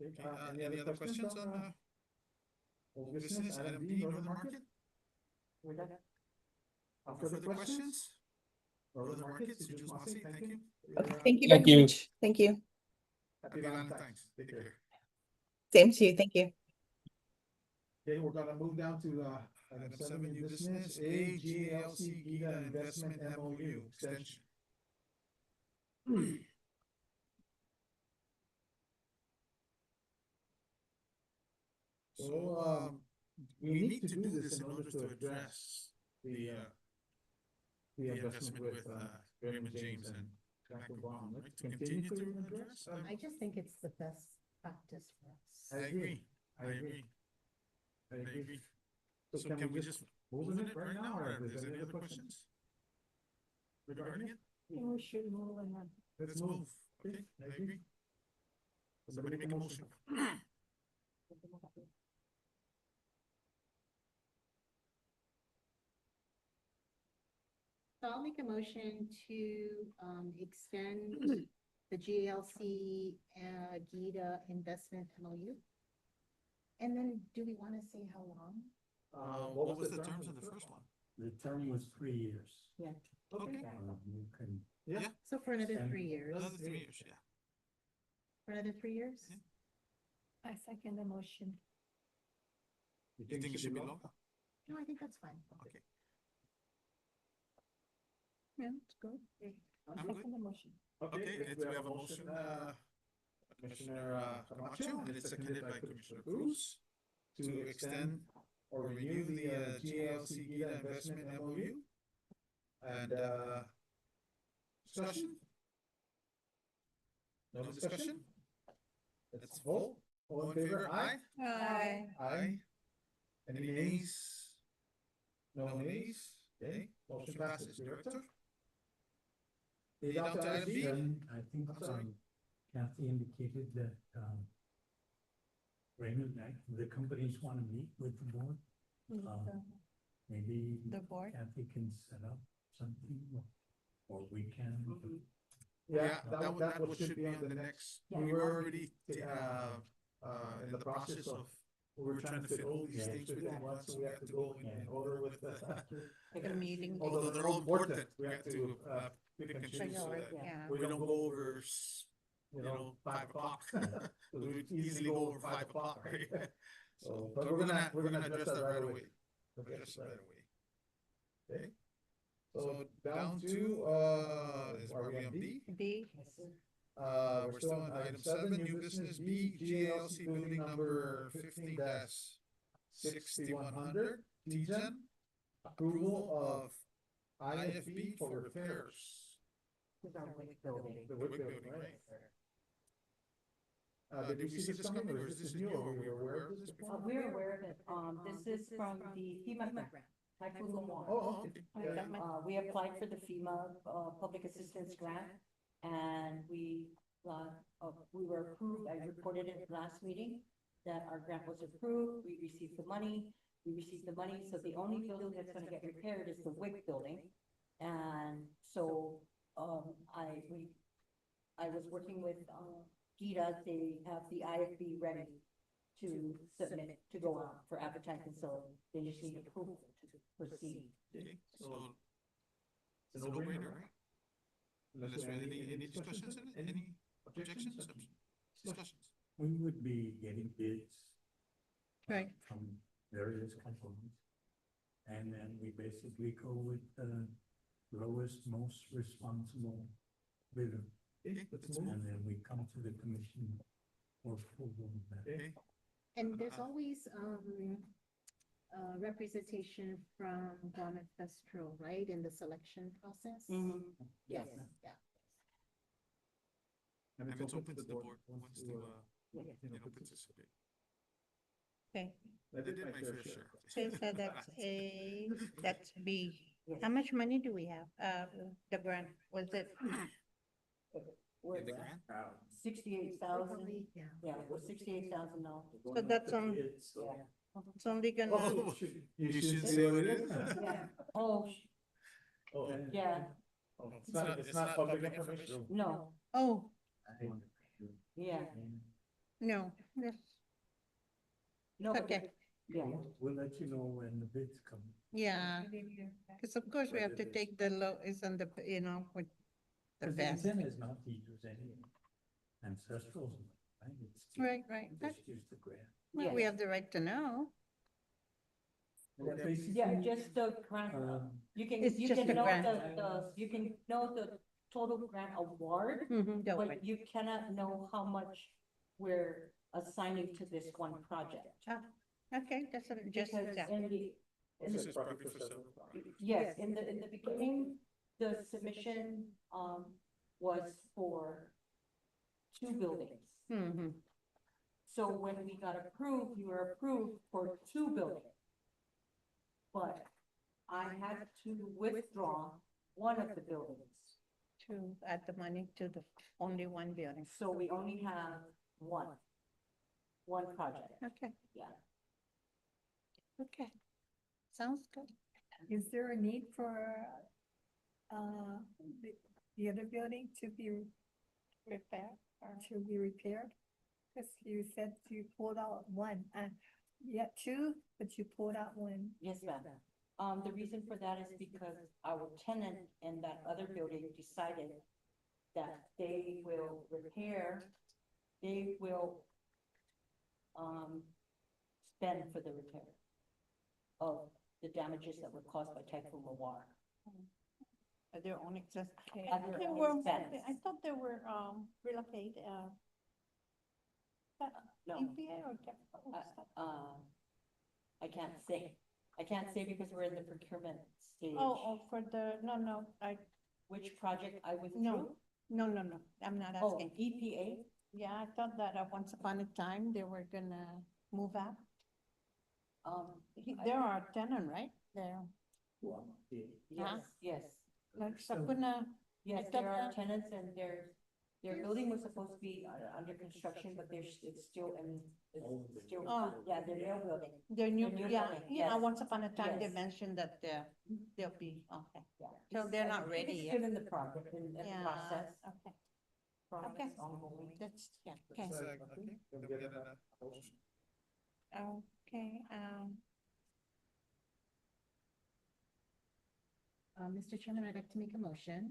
Okay, any other questions on, old business, item D, Northern Market? No further questions? Northern Market, Sujus Masi, thank you. Thank you Thank very you. much. Thank you. Happy Valentine's. Take care. Same to you. Thank you. Okay, we're gonna move down to, item 7, new business, GALC Gita Investment MOU extension. So, we need to do this in order to address the investment with, Raymond James and Michael Baum, right? To continue to address. I just think it's the best practice for us. I agree. So can we just move in it right now, or if there's any other questions regarding it? We should move and then. Let's move. Okay, I agree. Somebody make a motion. So I'll make a motion to extend the GALC Gita investment MOU. And then do we want to say how long? What was the terms of the first one? The term was 3 years. Yeah. Okay, You can, yeah, So for another 3 years. another 3 years, yeah. For another 3 years? I second the motion. You think it should be longer? No, I think that's fine. Okay. Yeah, it's good. I I'm good. second the motion. Okay, we have a motion, Commissioner Camacho, and it's seconded by Commissioner Cruz to extend or renew the GALC Gita Investment MOU. And, discussion? No discussion? Let's vote. All in favor, aye? Aye. Aye. Any nays? No nays? Okay, motion passes. Director? Lead down to item B? then I think, I'm sorry. Kathy indicated that, Raymond, the companies want to meet with the board. Maybe The board? Kathy can set up something, or we can. Yeah, that should be on the next, we were already, in the process of, we were trying to fit all these things within one, so we have to go in order with the. Like a meeting. Although they're all important, we have to, pick and choose so that Yeah. we don't go over, 5 o'clock. We easily go over 5 o'clock, right? So, but we're gonna address that right away. Address that right away. Okay. So down to, are we on B? B. We're still on item 7, new business B, GALC building number 15-6100, TGen. Approval of IFB for repairs. Building. The WIC building, right? Did we see this coming, or is this new, or were we aware of this before? We're aware of it. This is from the FEMA grant, Typhoon Lamar. Oh, okay. We applied for the FEMA, Public Assistance Grant, and we were approved. I reported it last meeting that our grant was approved. We received the money. So the only building that's gonna get repaired is the WIC building. And so, I was working with, Gita. They have the IFB ready to submit, to go out for advertising, so they just need approval to proceed. Okay, so it's a no-brainer, right? Unless we have any discussions, any objections, discussions? We would be getting bids. Right. From various companies. And then we basically go with, lowest, most responsible bidder. Okay, let's move. And then we come to the commission for approval of that. Okay. And there's always, representation from Guam Ancestral, right, in the selection process? Yes, yeah. And it's open to the board wants to, participate. Okay, I did my fair share. so that's B. How much money do we have? The grant, was it? In the grant? 68,000, Yeah. yeah, it was $68,000. So that's on, it's only gonna, You should say what it is. Yeah. Oh, yeah, It's not public information. no, oh, yeah, no, that's, no, but okay, yeah. We'll let you know when the bids come. yeah. Because of course we have to take the low, is on the, with the The best. intent is not to use any ancestral, right? It's to Right, right. just use the grant. Well, we have the right to know. Well, Yeah, basically, just the grant, you can, It's you just can a know grant. you can know the total grant award, but you cannot know how much we're assigning to this one project. Okay, that's just, Because yeah. in the, This is probably for several projects. yes, in the beginning, the submission, was for 2 buildings. Mhm. So when we got approved, we were approved for 2 buildings. But I had to withdraw one of the buildings, To add the money to the only one building. so we only have one project, Okay, yeah. okay. Sounds good. Is there a need for, the other building to be Repair. repaired? Cause you said you pulled out one, yeah, 2, but you pulled out one. Yes, ma'am. The reason for that is because our tenant in that other building decided that they will spend for the repair of the damages that were caused by Typhoon Mawar. Their own exist. At their own expense. I thought they were, relocated, No, EPA or. I can't say because we're in the procurement stage. Oh, for the, no, Which project I withdrew? no, I'm not Oh, asking. EPA? Yeah, I thought that once upon a time they were gonna move out. There are tenant, right? There. Yes, yes. Like Sakuna, Yes, I there thought are that- tenants and their building was supposed to be under construction, but it's still yeah, their new building. their new, The new yeah, building, yeah, yes. once upon a time they Yes. mentioned that they'll be, okay. Yeah. So they're not It's ready still yet. in the project, in the Yeah, process. okay, Progress ongoing. that's, yeah, okay. Can we get a motion? Okay, Mr. Chairman, I'd like to make a motion,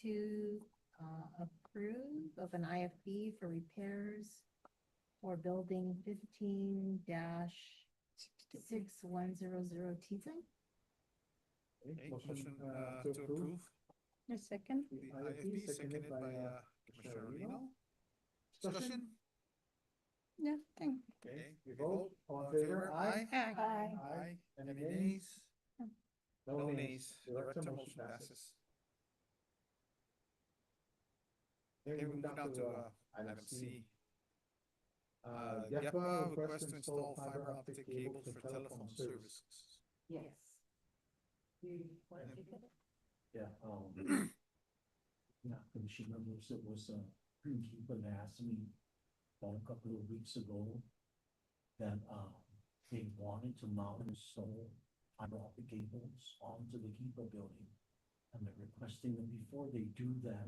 to, approve of an IFB for repairs for building 15-6100 Teasley. Okay, motion, to approve a second, the IFB, seconded by, Commissioner Reno. Discussion? yeah, thank. Okay, we vote, all in favor, aye? Aye. Aye. Any nays? No nays, director motion passes. Okay, we move down to, item C. GEPA request to install fiber optic cables for telephone services. Yes. You wanna take it? Yeah, yeah, Commissioner members, it was, people asked me about a couple of weeks ago that, they wanted to mount and install fiber optic cables onto the GEPA building. And they're requesting that before they do that,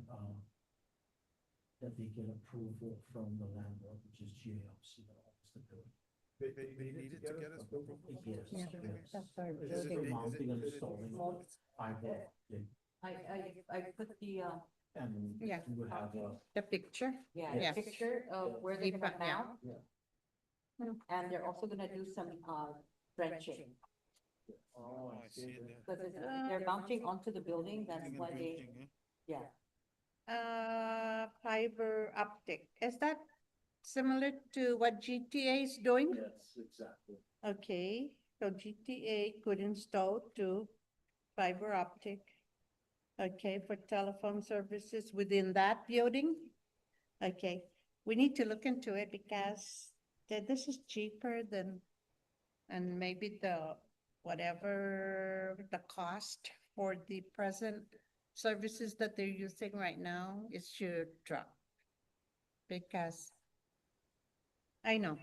that they get approval from the landlord, which is GALC, that owns the building. They needed to get us approval? Yes, Yeah, yes. that's our This is building. mounting and installing fiber optic, I put the, and Yeah. you would have a. The picture, yeah, Yes. picture of where they're gonna Yeah. mount. Yeah. And they're also gonna do some, drenching. Oh, I see it there. Because they're mounting onto the building, that's why they, yeah. Fiber optic, is that similar to what GTA is doing? Yes, exactly. Okay, so GTA could install two fiber optic. Okay, for telephone services within that building? Okay, we need to look into it because this is cheaper than, and maybe whatever the cost for the present services that they're using right now, it should drop. Because I know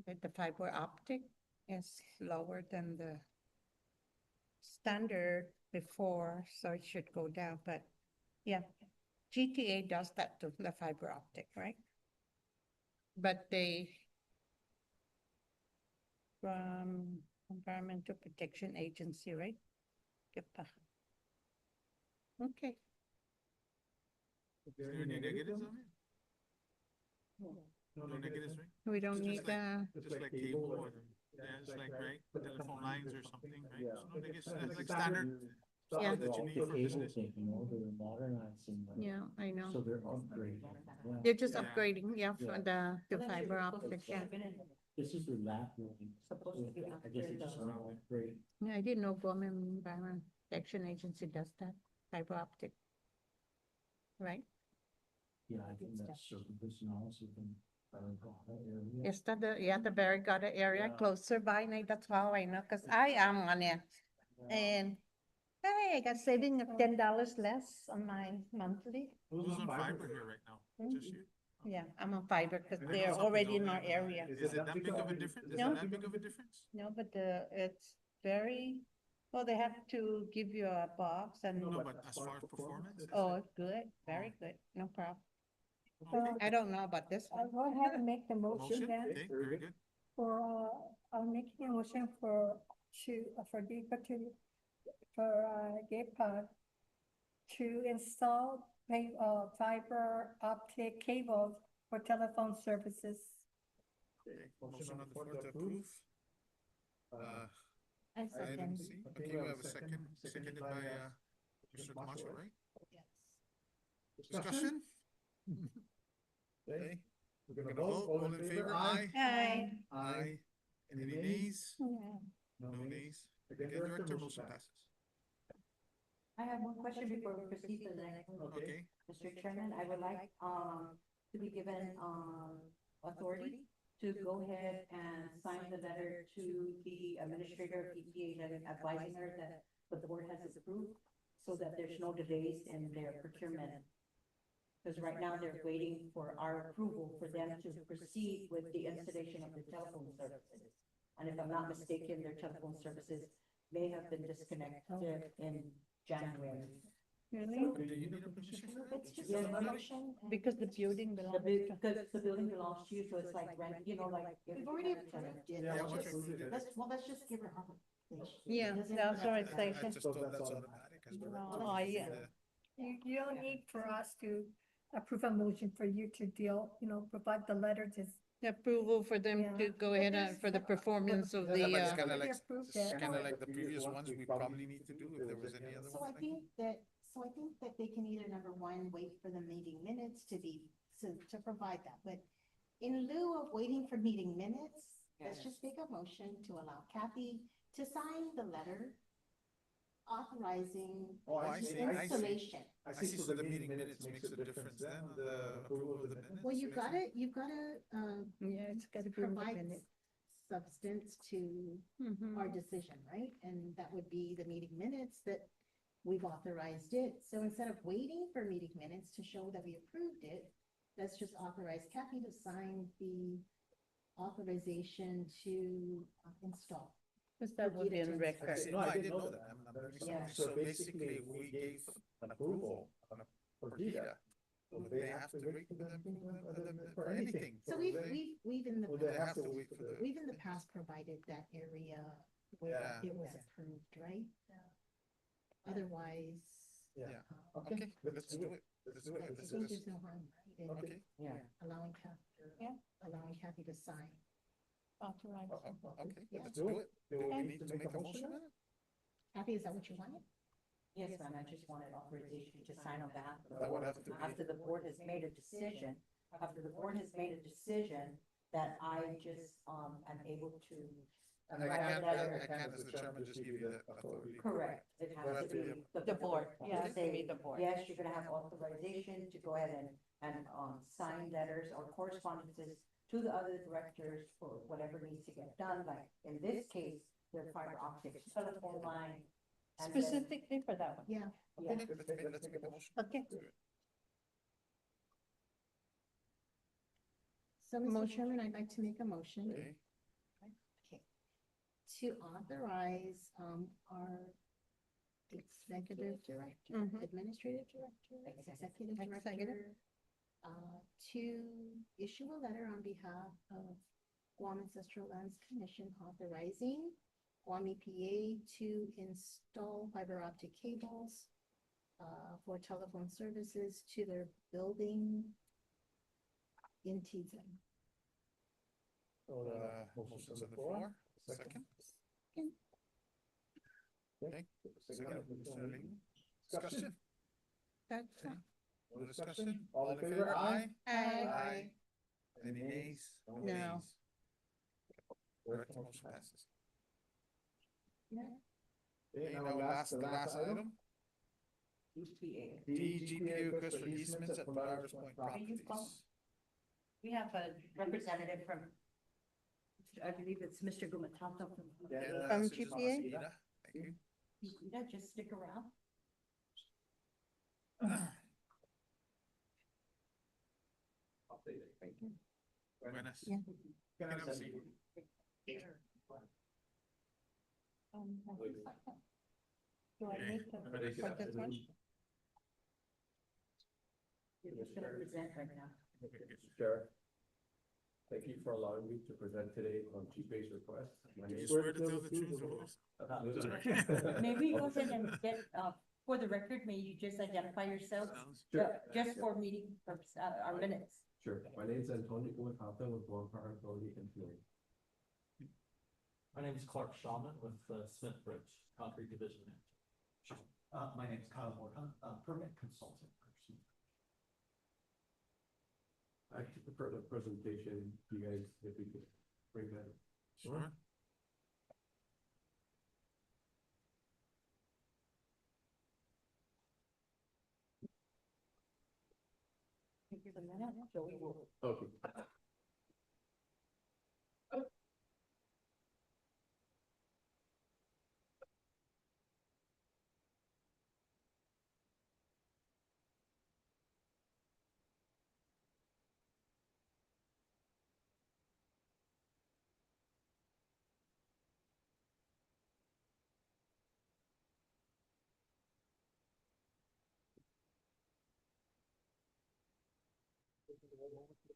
that the fiber optic is lower than the standard before, so it should go down, but yeah, GTA does that to the fiber optic, right? But they, from Environmental Protection Agency, right? GEPA. Okay. Is there any negatives on it? No negatives, right? We don't It's need just like cable or, yeah, it's like, right, telephone lines or something, right? So no negatives, it's like standard Yeah. stuff that you need for business. Thing, you know, they're modernizing. them. Yeah, I know. So they're upgrading. Yeah. They're just Yeah. upgrading, yeah, for the fiber optic, yeah. This is their lab building. Supposed to be I guess after it's just the- an upgrade. Yeah, I didn't know Government Environment Protection Agency does that, fiber optic. Right? Yeah, I think that's certain personals within Barangay area. Is that the Barrigada area Yeah. closer by, na, that's how I know, cause I am on it. And, hey, I got saving of $10 less on my monthly. Who's on fiber here right now? Just you? Yeah, I'm on fiber, cause I know they're something already in over our there. area. Is it that big of a difference? Is No. it that big of a difference? No, but it's very, well, they have to give you a box and, No, but as far as performance? oh, it's good, very good, no problem. Okay. I don't know about this I'll one. go ahead and make the motion Motion, then okay, very good. for, I'm making a motion for GEPA to install fiber optic cables for telephone services. Okay, motion on the floor to approve. I Item second. C, okay, we have a second, seconded by, Mr. Camacho, right? Discussion? Okay, we're gonna vote, all in favor, aye? Hi. Aye. Any nays? Yeah. No nays? Again, Director, motion passes. I have one question before we proceed to the next one. Okay, Mr. Chairman, I would like, to be given, authority to go ahead and sign the letter to the administrator of EPA that is advising her that the board has approved so that there's no delays in their procurement. Because right now they're waiting for our approval for them to proceed with the installation of the telephone services. And if I'm not mistaken, their telephone services may have been disconnected in January. Really? do you need a permission for that? It's just Yeah, a motion. Because the building The belongs. because the building belongs to you, so it's like rent, you know, like. We've already approved it. Yeah, Let's once just- we approved it. let's just give her authorization. Yeah, It doesn't the have to- authorization. I just thought that's automatic as director. Oh, yeah. You don't need for us to approve a motion for you to provide the letter to. The approval for them Yeah. to go ahead and for the performance of Yeah, the, but it's kinda Already like, approved it's it. kinda like the previous ones we probably need to do if there was any other So ones. I think that they can either, number one, wait for the meeting minutes to provide that, but in lieu of waiting for meeting minutes, let's just make a motion to allow Kathy to sign the letter authorizing Oh, I the see, I see. installation. I see, so the meeting minutes makes a difference then, the approval of the minutes? Well, makes a- you've gotta, yeah, it's gotta be in the provide minute. substance to Mhm. our decision, right? And that would be the meeting minutes that we've authorized it. So instead of waiting for meeting minutes to show that we approved it, let's just authorize Kathy to sign the authorization to install. Because that would be in record. No, I didn't know that. I'm learning Yeah. something. So basically, we gave an approval for Gita. So they have to wait for anything. So we've in Well, they the, have to wait for the. we've in the past provided that area where Yeah. it was approved, right? Otherwise. Yeah. Okay. Okay, let's do it. Let's do it. I This think is, there's no harm, right? in okay. Yeah. allowing Kathy to sign. Authorize. Okay, Yeah. let's do it. Do we Okay. need to make a motion on it? Kathy, is that what you wanted? Yes, ma'am, I just wanted authorization to sign on behalf of the That would board. have to be. After the board has made a decision, that I just, am able to. And I can't as the chairman just give you that authority. Correct, it Would has have to to be. The board, yeah, to it's gonna be say, the board. yes, you're gonna have authorization to go ahead and, sign letters or correspondences to the other directors for whatever needs to get done, like in this case, the fiber optics telephone line. and then- Specifically for that one. Yeah. Yeah. Okay, let's make a motion. Okay. So, Mr. Chairman, I'd like to make a motion. Okay. Okay. To authorize, our executive director, Mhm. administrative director, executive director, to issue a letter on behalf of Guam Ancestral Lands Commission authorizing Guam EPA to install fiber optic cables for telephone services to their building in Tizen. Motion's on the floor. Second. Okay. Second, Mr. Lee. Discussion? That's Okay. No discussion? All in favor? Aye. Aye. Any nays? No. nays? Right, the motion passes. Okay, now the last item, EPA. DGPA request for easements at Polaris Point properties. We have a representative from, I believe it's Mr. Gumatata from. Yeah, From this is GPA? Masita. Thank you. Yeah, just stick around. Buenas. Yeah. Can I have a seat? Do I need to, for this one? You're just gonna present right now. Chair. Thank you for allowing me to present today on GPA's request. My Do name you is- swear to tell the truth or false? May we go ahead and get, for the record, may you just identify yourself, Sure. just for meeting purpose, our minutes? Sure. My name is Antonio Guatata with Guam Power Authority and Fueling. My name is Clark Shawman with Smith Bridge Concrete Division Manager. My name is Kyle Morton, permit consultant. I actually prefer the presentation, you guys, if we could bring that. Sure. Take a minute, Joey will. Okay.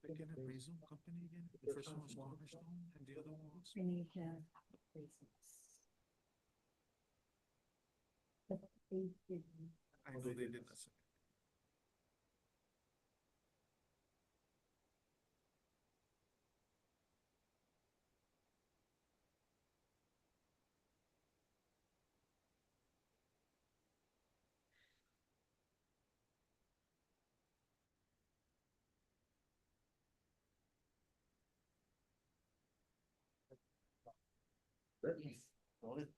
Again, a resume company again? The first one was Cornerstone and the other one was? We need to. But they didn't. I know they did that. Yes. Noted.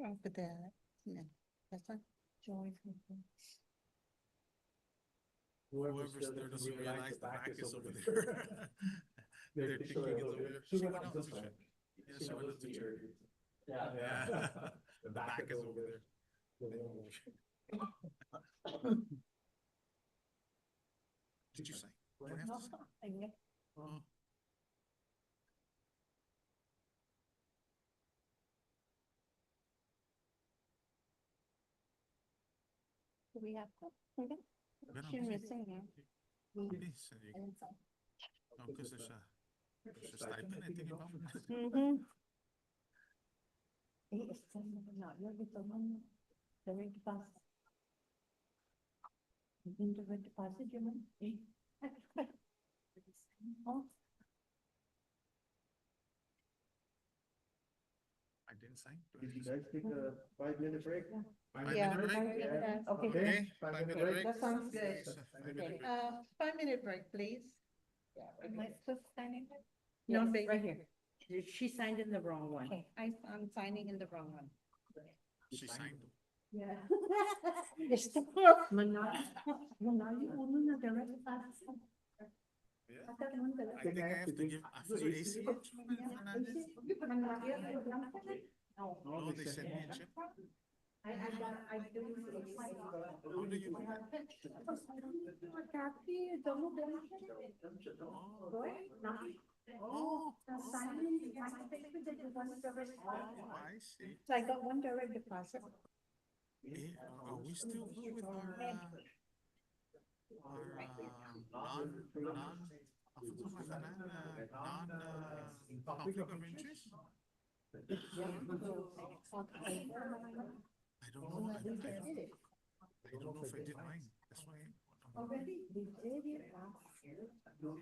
After that, yeah, that's not joy. Whoever's there doesn't realize the back is over there. They're thinking it's over there. She went out to check. Yeah, she went out to check. Yeah. The back is over there. Did you say? Do I have to say? Oh. Do we have to? Okay. Bueno, She's sí. missing here. Sí, sí. No, because there's a stipend, I think, involved. No, yo le tomo the red deposit. In the red deposit, you know? Oh, I didn't sign. Did you guys take a 5-minute break? yeah. 5-minute break? Yeah. Okay. Okay, 5-minute break. That sounds good. Yes, 5-minute break. 5-minute break, please. Am I supposed to sign in? No, Yes, baby. right here. She signed in the wrong one. Okay. I'm signing in the wrong one. She signed. Yeah. Manali, uno na direct deposit. Yeah. I think I have to give after ACH. No, they sent me a check. I do. How do you do that? Oh, I see. So I got one direct deposit. Are we still good with our conflict of interest? I don't know. I don't know if I did mine. That's why. Already, we did it last year.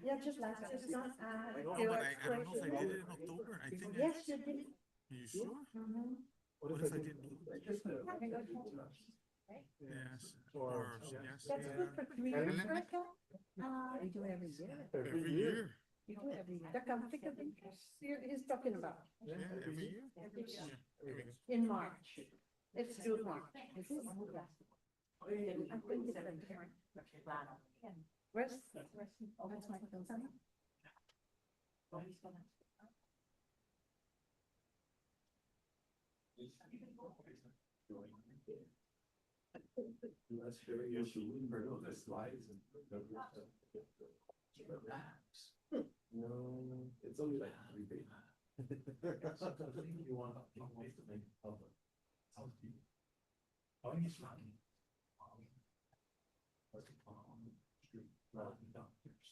Yeah, just last year. No, but I don't know if I did it in October. I think. Yes, you did. You sure? Mhm. What if I didn't do it? Yes. Or yes. That's good for 3 years, right? We do every year. Every year. We do every year. The conflict of interest he's talking about. Yeah, every year. Every year. Yeah, every year. In March. It's due March. I'm going to send it. Where's? Oh, that's my phone. Let's share your screen for the slides and. No, it's only like 3 pages. You want to make it public. Oh, he's fine. Doctors.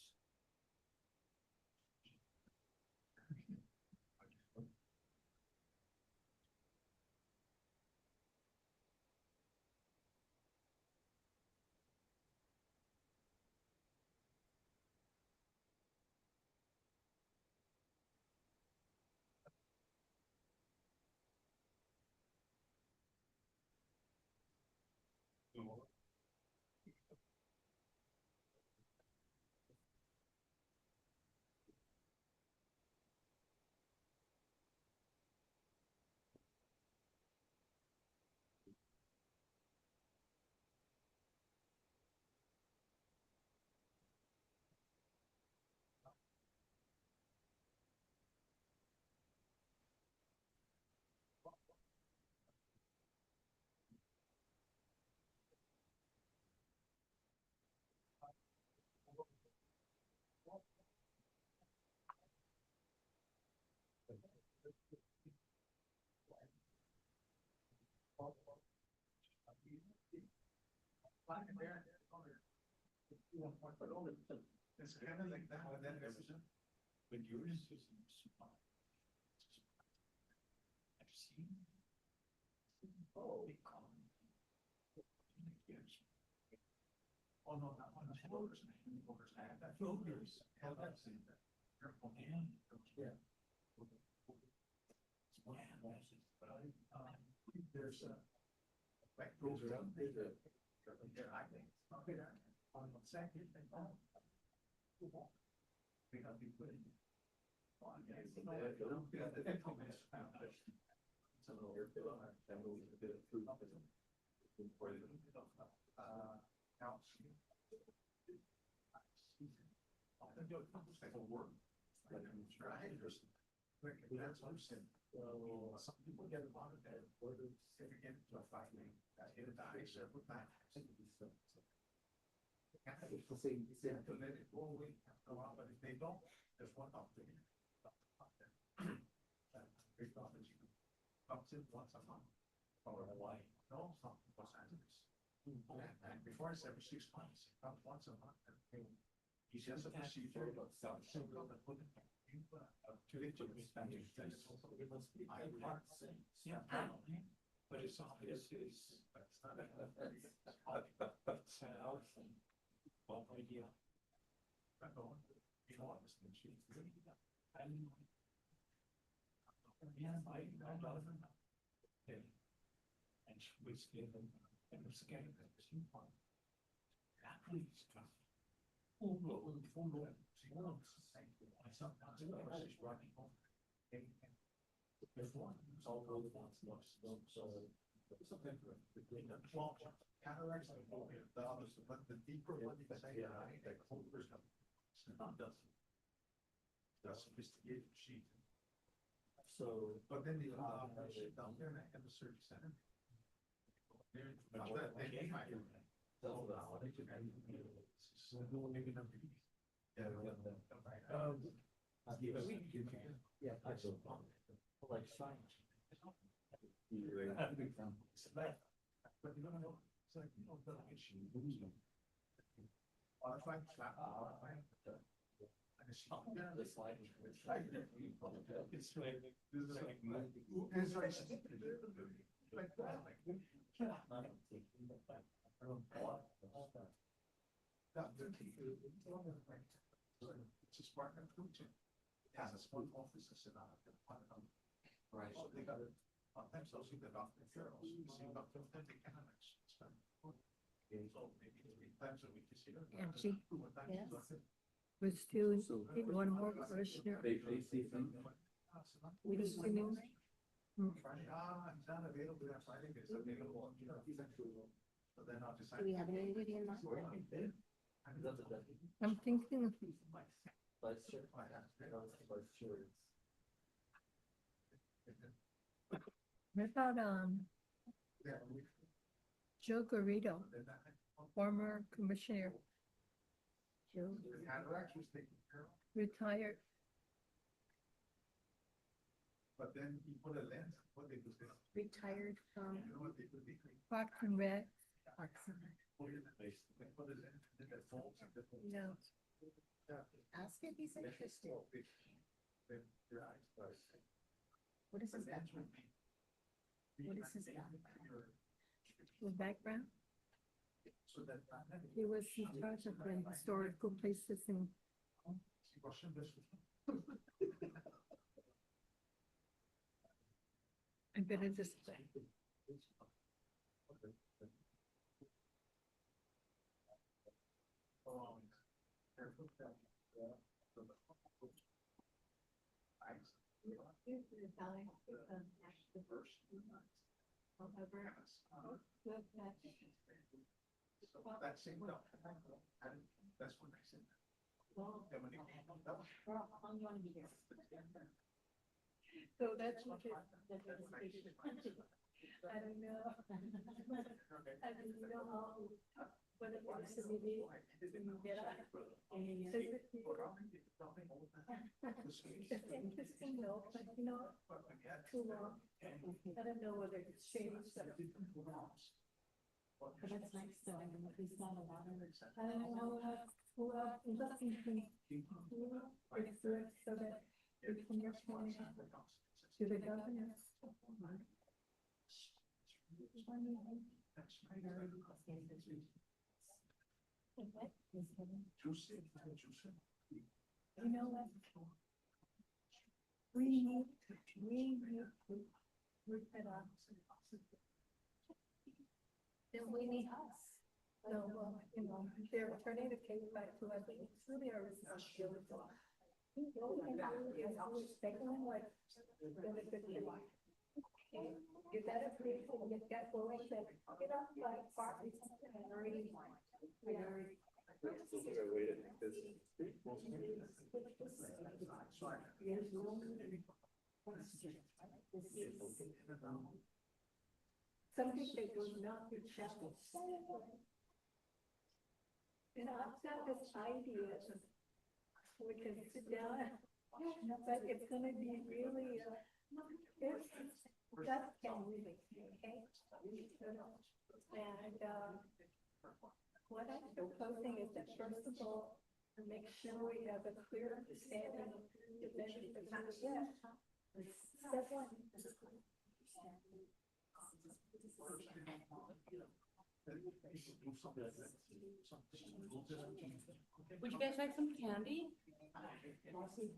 It's kind of like that, but then when yours is small. I've seen. Oh, big column. Oh, no, not one of the floaters. I have that floaters. Have that same thing. Careful hand. Yeah. But there's a. Like goes around, there's a Some people get a lot of that, or they get into a fight, it dies several times. It's the same, to let it go away, go out, but if they don't, there's one option. Big office, comes in once a month, or Hawaii, no, something Los Angeles. And before it's every 6 months, comes once a month. He says a procedure, but some simple and put it. To it, to Spanish. Yeah, but it's obvious, it's not well, idea. I know, you know, and she. Yeah, I love her. And she was given, and was scared that she won. That please, full blown, I sometimes she's running home. There's one, it's all those ones, so. Well, cataracts, the others, but the deeper one, you say, that clovers. The sophisticated sheet. So, but then the, down there, and I have a surgery center. Yeah, I so like science. But you don't know, it's like, you know, the issue. I find flat. It's like, it's like, it's like, it's a smart coaching. It has a smart office in right, so they got it. Sometimes they'll see the doctor, see doctor, then they cannot spend. So maybe 3 times a week to see her. Angie, we're still in one more question. We just Friday. I'm not available that Friday, but it's available. So then I'll decide. Do we have anybody in mind? I'm thinking of what about Joe Garrido, former commissioner, Joe, retired. But then you put a lens, what they do is. Retired from. You know what they do? Parks and Rec. No. Ask if he's interested. What is his background? What is his background? His background? He was in charge of the historical places in. I better just say. However, That's it, no. That's what I said. How long you wanna be here? so that's what it, I don't know. I don't know how, what it was to me. It's interesting though, but you know, too long. I don't know whether it's changed. But that's nice though, I mean, he's not a lot of. I don't know who looking so that we can respond to the governor. You know what? We need to look it up. Then we need us. No, well, you know, they're returning the case back to us, it's really a responsibility. You gotta pay for it, you got to wait, you know, like, parties and already. Something that was not be checked. And I've got this idea, we can sit down, but it's gonna be really, that can really, okay? And, what I'm proposing is that first of all, make sure we have a clear understanding of the measures of not yet. Step one. Would you guys like some candy?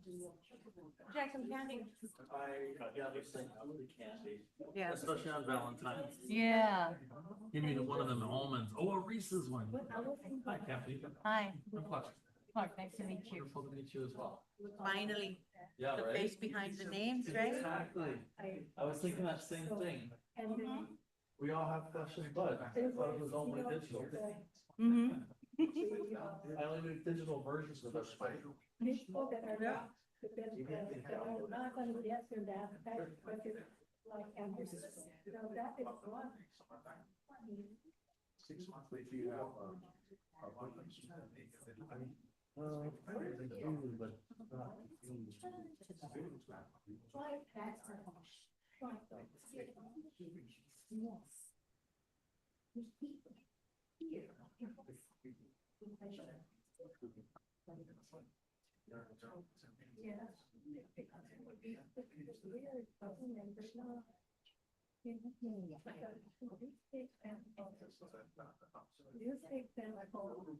Would you like some candy? Yeah, there's things out of the candy, Yeah. especially on Valentine's. Yeah. Give me one of them almonds. Oh, a Reese's one. Hi, Kathy. Hi, I'm Clark. Clark, nice to meet you. Wonderful to meet you as well. Finally, Yeah, the right? face behind the names, right? Exactly. I was thinking that same thing. Mhm. We all have questions, but I thought it was only digital. Mhm. I only do digital versions of everything. People that are not, that are not gonna get to that, but it's like, you know, that is one. 6 months later, you have, I really do, but not. Like that. Yeah. You take them home,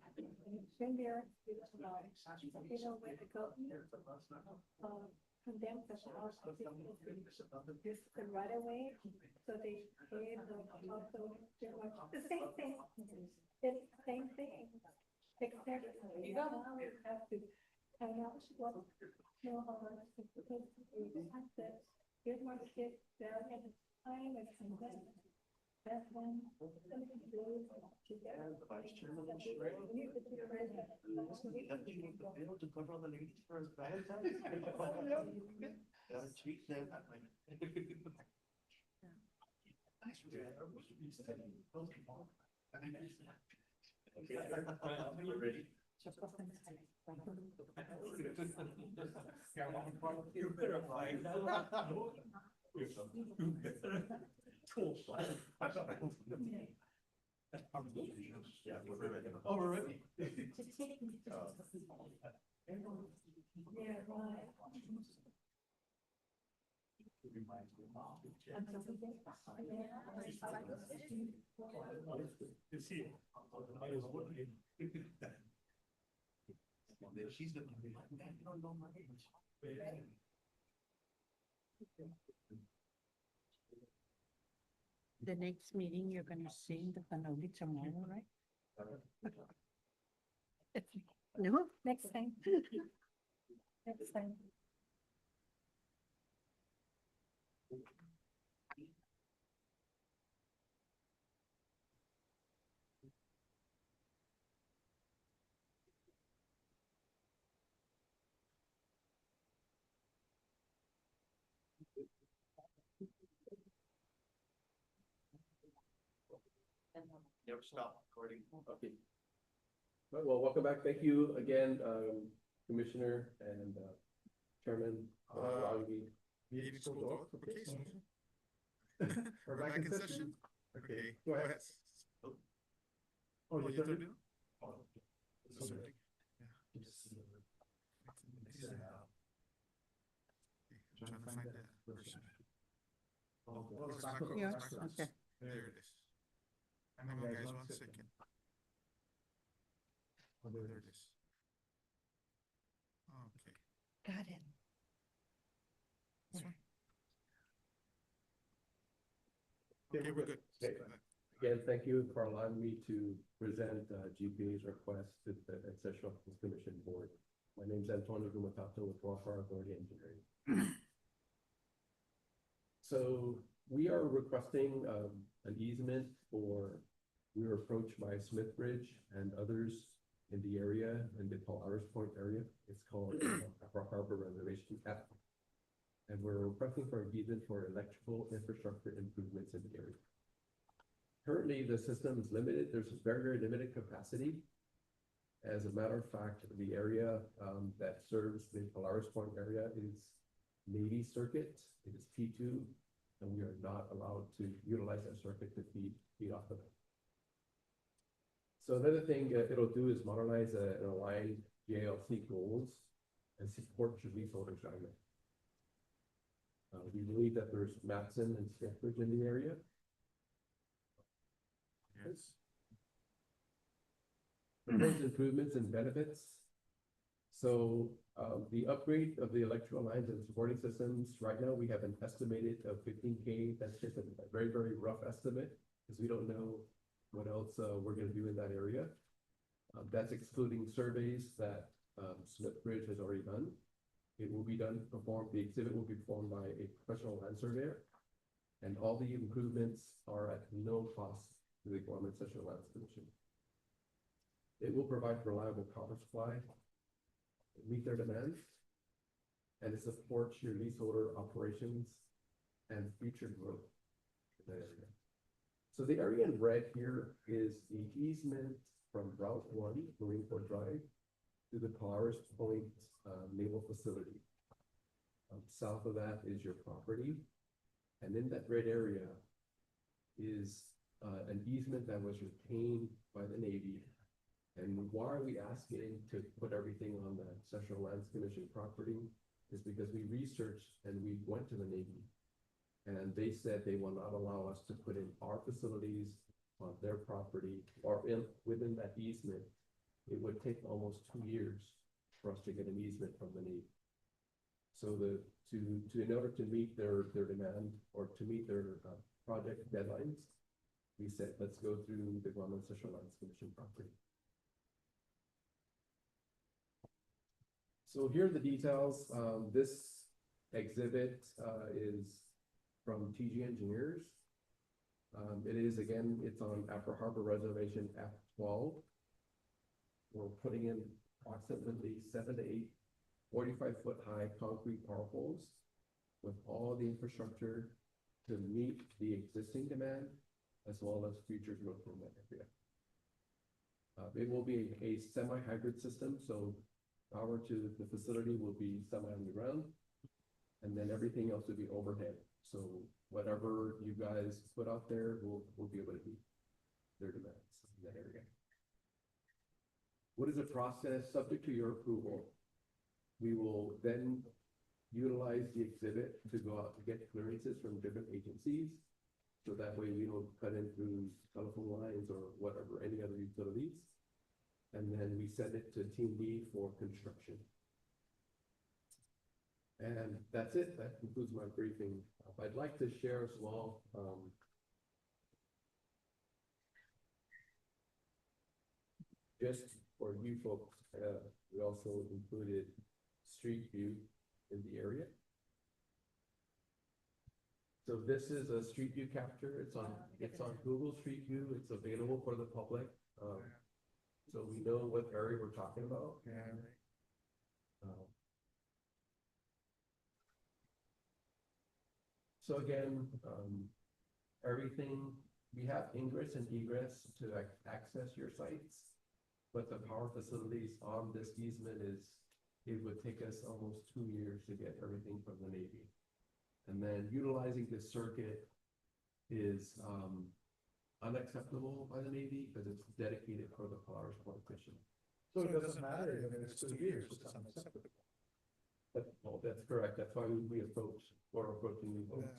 been there, you know, where to go. Condemn the house, just right away, so they pay the, also, the same thing. It's the same thing. Except, you know, we have to, find out what, you know, how much, because we have to, get more kids down at the time, and then. That's when. Vice Chairman and Sherry. To cover all the ladies for his Valentine's. Gotta treat them. You ready? You better find out. Cool. Yeah, we're ready. Oh, we're ready. Yeah, right. You see. She's gonna be like, man, you don't know my age. The next meeting, you're gonna sing the cannoli tomorrow, right? No, next time. Next time. Never stop recording. Okay. Right, well, welcome back. Thank you again, Commissioner and Chairman, allowing me. Meeting's called to order. Okay, so we're back in session. Okay, Go go ahead. ahead. Oh, you turned it? Is this working? Yeah. Trying to find that version. Oh, it's backwards, Yeah, it's backwards. okay. There it is. Hang on, guys, 1 second. Oh, there it is. Okay. Got it. Okay, we're good. Okay. again, thank you for allowing me to present GPA's request to the Ancestral Commission Board. My name is Antonio Gumatato with Water Authority Engineering. So we are requesting an easement we were approached by Smith Bridge and others in the area, in the Polaris Point area. It's called Upper Harbor Reservation Cap. And we're requesting for an easement for electrical infrastructure improvements in the area. Currently, the system is limited. There's very, very limited capacity. As a matter of fact, the area that serves the Polaris Point area is Navy circuit. It is P2, and we are not allowed to utilize that circuit to feed off of it. So another thing it'll do is modernize and align GALC goals and support your leasehold assignment. We believe that there's Matson and Sketchbridge in the area. Yes. Proposed improvements and benefits. So the upgrade of the electrical lines and supporting systems, right now we have an estimated of 15K. That's just a very, very rough estimate because we don't know what else we're going to do in that area. That's excluding surveys that Smith Bridge has already done. It will be the exhibit will be performed by a professional land surveyor. And all the improvements are at no cost to the Guam Ancestral Lands Commission. It will provide reliable power supply, meet their demands, and it supports your leaseholder operations and future growth in that area. So the area in red here is the easement from Route 1, Marine Corps Drive, to the Polaris Point Naval Facility. South of that is your property, and in that red area is an easement that was retained by the Navy. And why are we asking to put everything on the Ancestral Lands Commission property is because we researched and we went to the Navy and they said they will not allow us to put in our facilities on their property or within that easement. It would take almost 2 years for us to get an easement from the Navy. So in order to meet their demand or to meet their project deadlines, we said, let's go through the Guam Ancestral Lands Commission property. So here are the details. This exhibit is from TG Engineers. It is, again, it's on Upper Harbor Reservation F12. We're putting in approximately 7 to 8 45-foot high concrete power poles with all the infrastructure to meet the existing demand as well as future growth in that area. It will be a semi-hybrid system, so power to the facility will be semi-underground, and then everything else will be overhead. So whatever you guys put out there, we'll be able to meet their demands in that area. What is the process? Subject to your approval, we will then utilize the exhibit to go out to get clearances from different agencies. So that way we don't cut in through telephone lines or whatever, any other utilities. And then we send it to Team D for construction. And that's it. That concludes my briefing. I'd like to share as well. Just for you folks, we also included street view in the area. So this is a street view capture. It's on Google Street View. It's available for the public. So we know what area we're talking about. So again, everything, we have ingress and egress to access your sites, but the power facilities on this easement it would take us almost 2 years to get everything from the Navy. And then utilizing this circuit is unacceptable by the Navy because it's dedicated for the Polaris Point mission. So it doesn't matter, I mean, it's 2 years, it's unacceptable. That's correct. That's why we approaching you folks.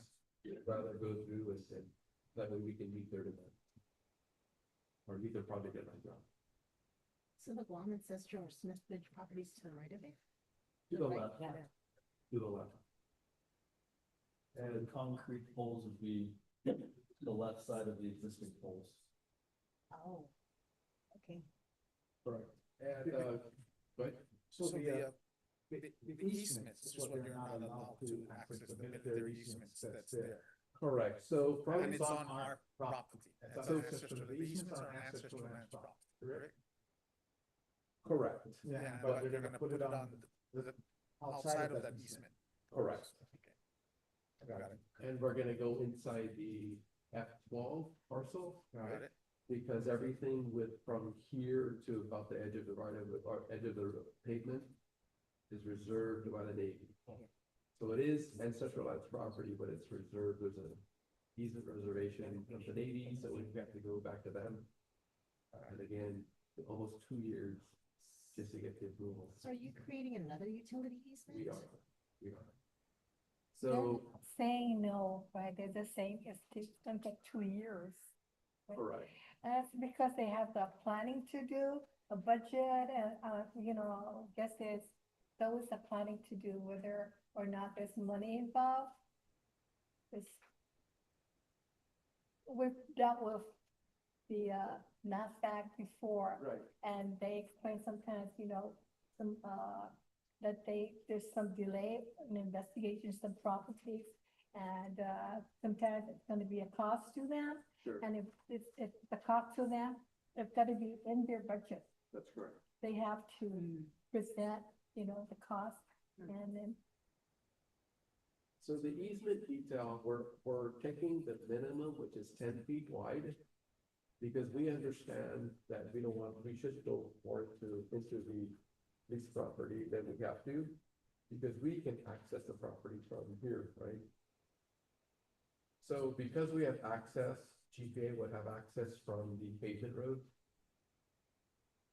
Rather go through and that way we can meet their demand or meet their project deadline. So the Guam Ancestral or Smith Bridge properties to the right of it? To the left. Yeah. To the left. And the concrete poles would be the left side of the existing poles. Oh, okay. Correct. And, go ahead. So the easements is what they're not allowed to access, the military easements that's there. Correct, so from. And it's on our property. It's So- an ancestral, the easements are on ancestral land's property, correct? Correct. Yeah, but they're gonna put it on the outside of that easement. Correct. Okay. I got it. And we're gonna go inside the F12 parcel. Got it. Because everything from here to about the edge of the edge of the pavement is reserved by the Navy. So it is ancestral lands property, but it's reserved, there's an easement reservation from the Navy, so we have to go back to them. And again, almost 2 years just to get the approval. So are you creating another utility easement? We are. They're So, not saying no, right? They're just saying it's gonna take 2 years. correct. And that's because they have the planning to do, a budget, and, you know, I guess those are planning to do whether or not there's money involved. We've dealt with the, NASDAQ before, Right. and they explain sometimes, you know, that there's some delay in investigations, some properties, and, sometimes it's gonna be a cost to them. Sure, And if the cost to them, it's gotta be in their budget. that's correct. They have to present, you know, the cost and then. So the easement detail, we're taking the minimum, which is 10 feet wide. Because we understand that we should go more into the lease property than we have to. Because we can access the property from here, right? So because we have access, GPA would have access from the pavement road.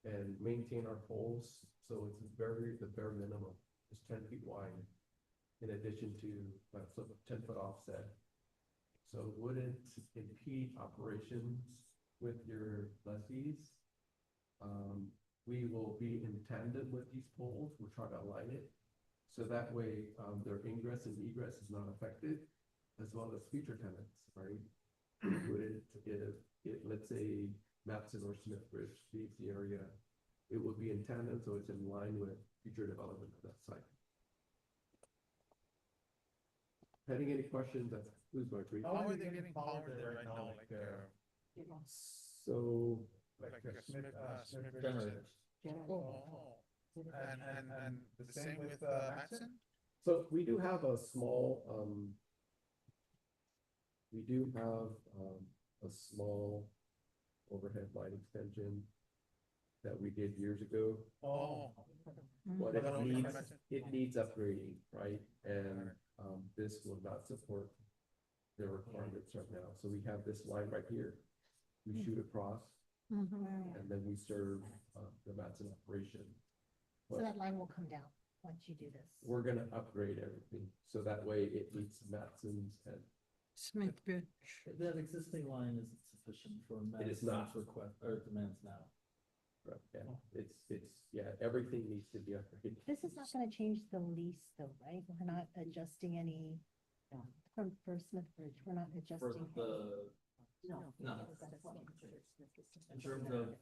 And maintain our poles, so it's the bare minimum, it's 10 feet wide. In addition to, so 10-foot offset. So it wouldn't impede operations with your lessees. We will be in tandem with these poles, we'll try to align it. So that way, their ingress and egress is not affected, as well as future tenants, right? Wouldn't, if let's say Matson or Smithbridge leaves the area, it would be in tandem, so it's in line with future development of that site. Pending any questions, who's going to read? How are they getting power there right now, So, like Smith Generators. Oh, and the same with Matson? so we do have a small, overhead line extension that we did years ago. Oh. But But I don't think Matson- it needs upgrading, right? And, this will not support the requirements right now. So we have this line right here. We shoot across and then we serve, the Matson operation. So that line will come down once you do this. We're gonna upgrade everything, so that way it meets Matson's and Smithbridge. That existing line isn't sufficient for It is not. Madison's request or demands now. everything needs to be upgraded. This is not gonna change the lease though, right? We're not adjusting any, for Smithbridge, we're not For adjusting. the, No. no, in terms of,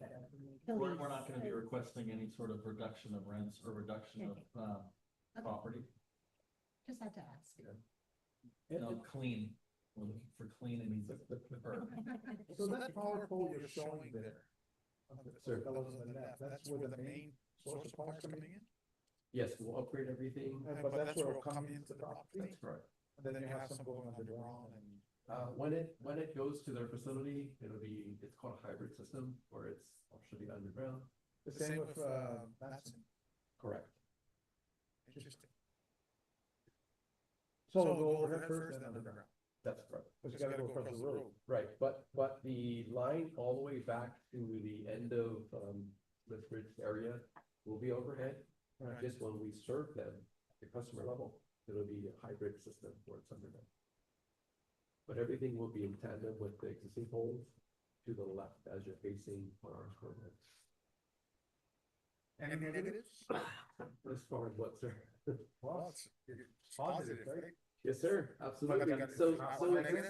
we're not gonna be requesting any sort of reduction of rents or reduction of, property. Just had to ask. No, clean, we're looking for clean and easy. So that power pole you're showing there. Sir. That's where the main source of power is coming in? Yes, we'll upgrade everything. But that's where it'll come into the property? That's correct. And then you have some going underground and. When it goes to their facility, it's called a hybrid system, where it's partially underground. The same with, Matson. Correct. Interesting. So we'll go overhead first, then underground. That's correct. But you gotta go across the road. Right, but the line all the way back to the end of, Lithbridge area will be overhead. Right. Just when we serve them at the customer level, it'll be a hybrid system where it's underground. But everything will be in tandem with the existing poles to the left as you're facing on our coordinates. Any negatives? As far as what's there. Well, it's positive, right? Yes, sir, absolutely. Magagamit. So Negative?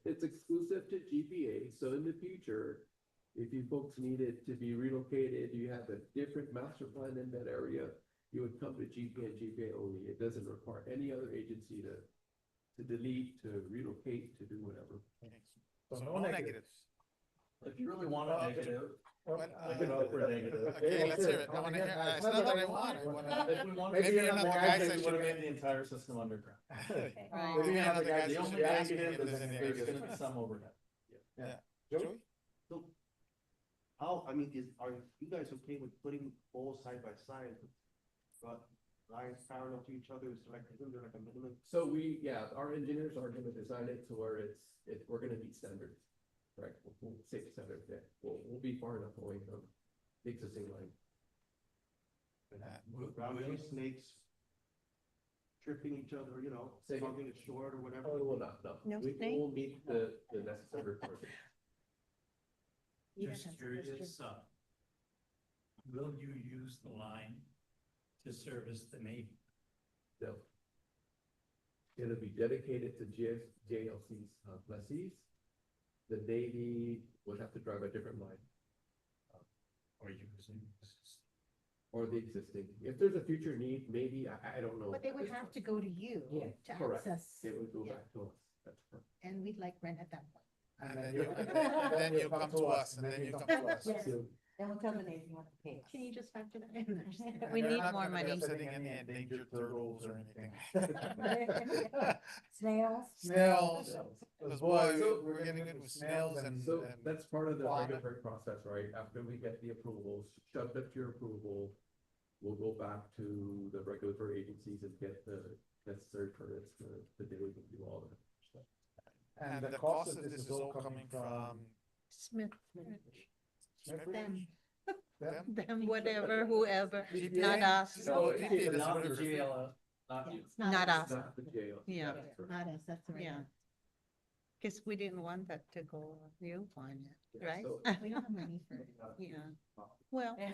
it's exclusive to GPA. So in the future, if you folks needed to be relocated, you have a different master plan in that area, you would come to GPA and GPA only. It doesn't require any other agency to delete, to relocate, to do whatever. So no negatives. If you really want a negative, Well, I can offer a negative. Okay, let's hear it. I wanna hear, it's not that I want, I wanna. If we wanted Maybe to you're get not the more guys access, that we should would have be- made the entire system underground. Maybe you're not the guys The that only should be asking negative if is there's any there's gonna be negatives. some overhead. Joey? So how, I mean, are you guys okay with putting poles side by side? But lines parallel to each other, is like, isn't there like a minimum? So our engineers are gonna design it to where we're gonna meet standards. Right, we'll say standards, yeah, we'll be far enough away from the existing line. Brown snakes tripping each other, you know, Say again? something is short or whatever. Oh, well, no, No we snake? will meet the necessary requirements. Just curious, will you use the line to service the Navy? No. It'll be dedicated to JLC's lessees. The Navy would have to drive a different line. Or using? Or the existing. If there's a future need, maybe, I don't know. But they would have to go to you to Correct. access, It would go Yeah. back to us. That's correct. and we'd like rent at that point. And then you come to us, and then you come to us. Yes. So, Then we'll tell the Navy you want to pay us. Can you just factor that in there? We They're need not more gonna be money. upsetting any endangered turtles or anything. Snails? Snails, because boy, we're getting good with snails and. So and- that's part of the Well, regulatory process, right? After we get the approvals, subject to your approval, we'll go back to the regulatory agencies and get the necessary permits to do all that stuff. And the cost of this is all coming from. Smith, Them. them, whatever, whoever, GPA? not us. No, GPA doesn't Not the work. GL, not you. Not us. Not the jail. Yeah. That's correct. Not us, that's right. Yeah. Cause we didn't want that to go real on it, Yeah, right? so- We don't have money for it. Yeah, well, Yeah.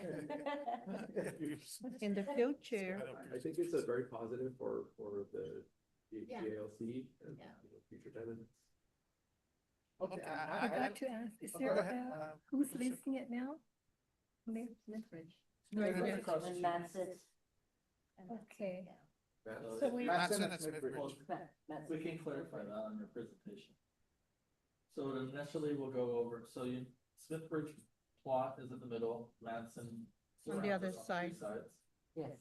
in the future, I think it's a very positive for the Yeah. GALC and Yeah. future tenants. Okay, I got to ask, is Go there, ahead. who's leasing it now? Smithbridge. And that's it. Okay. That's- So we- Matson and Smithbridge. We can clarify that on your presentation. So initially we'll go over, so Smithbridge plot is in the middle, Matson. On the surrounds other us on side. two sides. Yes.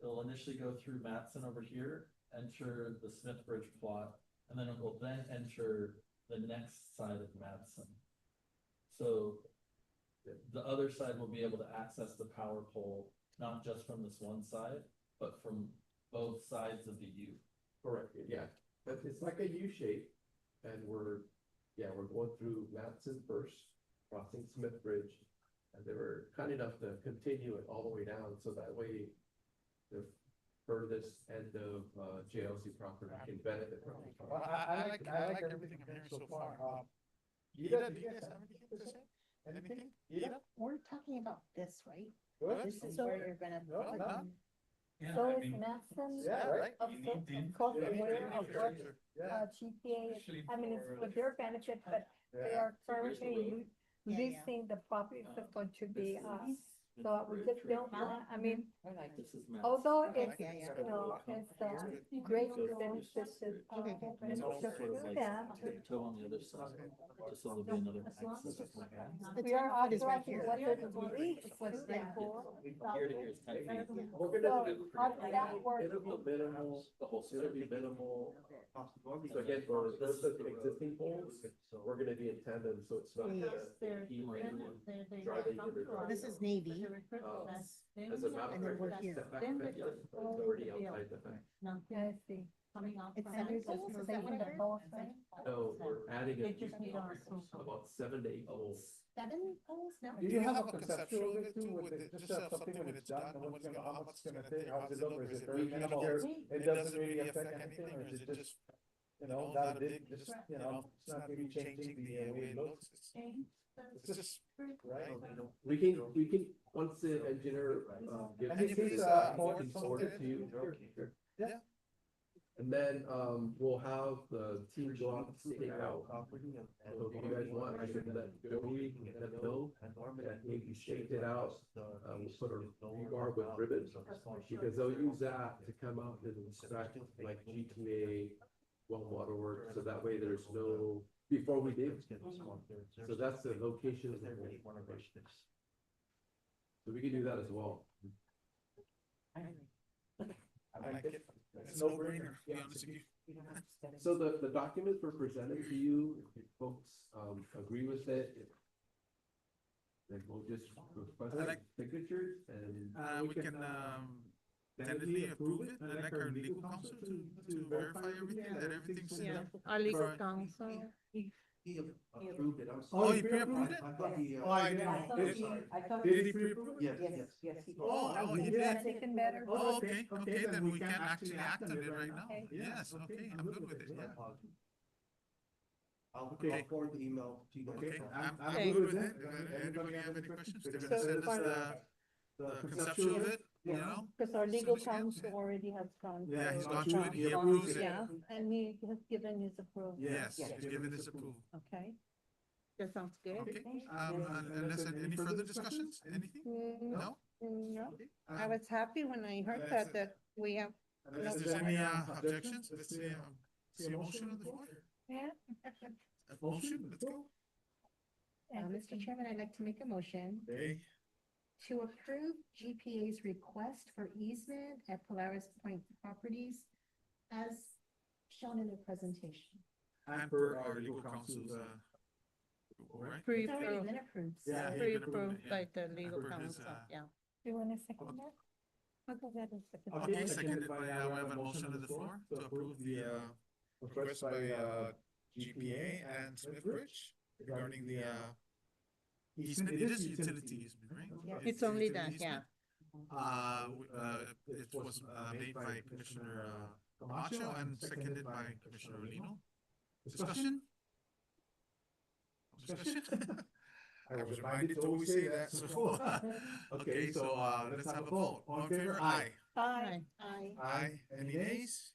It'll initially go through Matson over here, enter the Smithbridge plot, and then it will then enter the next side of Matson. So the other side will be able to access the power pole, not just from this one side, but from both sides of the U. Correct, yeah, but it's like a U shape, and we're going through Matson first, crossing Smithbridge. And they were kind enough to continue it all the way down, so that way the furthest end of JLC property can benefit from it. Well, I like everything I'm hearing so far. Ida, do you guys have anything to say? Anything? Ida? We're talking about this, right? Good? This is So- where you're gonna. No, put no. them. Yeah, So I is mean, Matson Yeah, right? of You need the- course, Yeah, aware of sure, what sure. Yeah. GPA, Especially I mean, it's for- for their benefit, but they Yeah. are currently Yeah, yeah. leasing the property that's going to be This is us. So we just don't want, I mean, This is Matson. although it's, Yeah, yeah. you know, it's Great. great events, this is. Okay. And it's Just sort of do like that. tiptoe on the other side, just so there'll be another access point. The We are top is right authorizing here. what they're to lease what's there Yeah. for. Here to here is 10 feet. We're So gonna do, how does that work? it'll be minimal, The whole it'll be minimal. So again, for the existing poles, we're gonna be in tandem, so it's not gonna drive into This is Navy. as a matter And then of we're fact, here. step back, it's already outside the fence. I see. It's And you're seven just poles, is that what taking I the heard? whole thing? No, we're adding They it just need our approval. about 7 to 8 poles. 7 poles? No. Do you have a conceptual of it too, with it, just something when it's done, no one's gonna, how much it's gonna take, how does it look, or is it very minimal? It doesn't really affect anything, or is it just, you know, not a big, just, you know, it's not really changing the way it looks, it's just, right? We can, once the engineer, Can you gives please, us, forward we can some forward of it it? to you. Sure. Yeah. And then, we'll have the team go out and stake out. So if you guys want, I can let Joey, let know that maybe staked it out. We'll put a rebar with ribbon, because they'll use that to come out and inspect like GTA, well, waterworks, so that way there's no, before we dig. So that's the location of the. So we can do that as well. I like it. It's no brainer, to be honest with you. So the documents were presented to you, if folks, agree with it. Then we'll just request signatures and. We can, tentatively approve it, and like our legal counsel to verify everything, that everything's in Yeah, there. our legal For- counsel. He approved it. I'm Oh, sorry. he pre-approved it? I thought he, Oh, I didn't I know. thought Did- he- I thought Did he pre-approve it? Yes, Yes, yes. yes, he did. Oh, he Yeah, did? taken better. Oh, okay, then we can actually act on it right now. Yes, okay, I'm good with it, yeah. I'll Okay. forward the email to you guys. Okay, I'm Okay. good with it. Anybody have any questions? They're gonna So send us far- the conceptual of it, you know? Because our As legal soon as he gets counsel it. already has gone. Yeah, he's through gone the through it, he process. approves it. Yeah, and he has given his approval. Yes, Yes. he's given his approval. Okay. That sounds good. Okay, unless any further discussions, anything? No? No, Okay. I was happy when I heard that we have. Unless there's any objections, let's see a motion on the floor. Yeah. A motion, let's go. Mr. Chairman, I'd like to make a motion Okay, to approve GPA's request for easement at Polaris Point Properties as shown in the presentation. and per our legal counsel's, right? It's already Pre-approved, been approved. Yeah, so- he pre-approved yeah. by the legal per his, counsel, yeah. Do you want a second that? I'll go ahead and second. Okay, seconded by, we have a motion on the floor to approve the, request by, GPA and Smithbridge regarding the, easement, it is utility easement, right? It's only utility that, yeah. It was, made by Commissioner, Camacho and seconded by Commissioner Olino. Discussion? Discussion? I was reminded to always say that, so, okay, so, let's have a vote. All in favor? Aye. Aye. Aye. Any nays?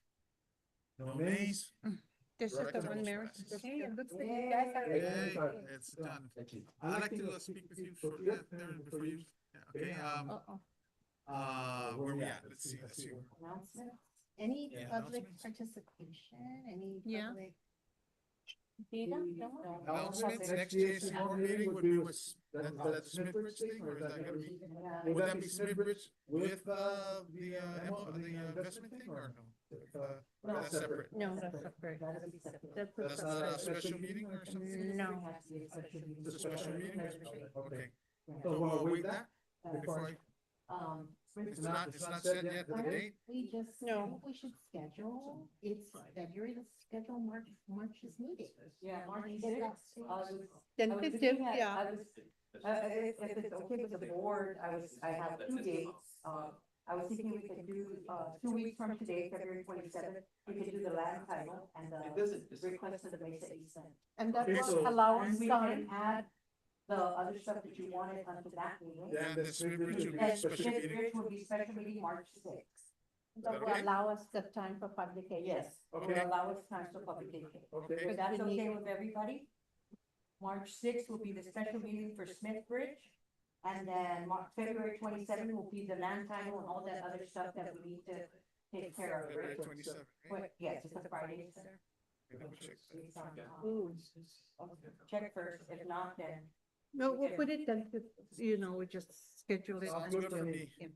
No nays? This is the Director one, Mary. Rosales. This- Hey, it looks like you guys are. Yay, it's done. Thank you. I'd like to speak with you for, there, before you, yeah, okay, Uh-oh. where we at? Let's see. Announcements, any Yeah, public announcements. participation, any Yeah. public? Data? Announcements, next JSC board meeting would be with, that Smithbridge thing, or is that gonna be? Would that be Smithbridge with, the investment thing, or no? That's separate. No, that's separate. That's a That's not a separate. special meeting or something? No. It's a special meeting, okay. So we'll wait that before I, it's not set yet, the date? We just, No. think we should schedule, it's February, let's schedule March's meeting. Yeah, March Get that 6th, scheduled. I was Tentative, looking at- yeah. I was, if it's okay with the board, I have two dates. I was thinking we could do, 2 weeks from today, February 27th, we could do the land title and the request of the Mesa easement. And that Okay, will so- allow And us we time. can add the other stuff that you wanted onto that meeting. Yeah, and the Smithbridge will be a And special meeting. Smithbridge will be special meeting March 6th. That will Okay. allow us the time for publication. Yes, it will Okay. allow us time for publication. Okay. So that's okay with everybody? March 6th will be the special meeting for Smithbridge. And then February 27th will be the land title and all that other stuff that we need to take care of, February right? 27th, right? Wait, yes, it's a Friday, is it? Let me check. It's on, Ooh. check first, if not, then. No, we'll put it then, we just schedule it. Sounds good for me. Yeah.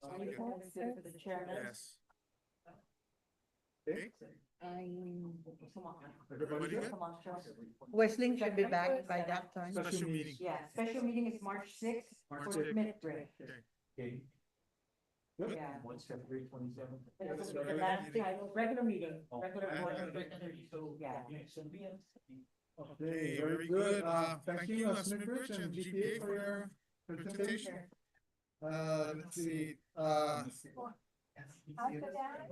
Sounds good. Good for the chairman. Yes. Okay, Come on. everybody good? Come on, show us. Wesling should be back by that time. Special meeting. Yeah, special meeting is March 6th March for 6th. Smithbridge. Okay. Yeah. What's February 27th? That's the last title, regular meeting, regular board meeting. Yeah. Okay, very good. Thank you, Smithbridge and GPA for your presentation. Let's see, After that,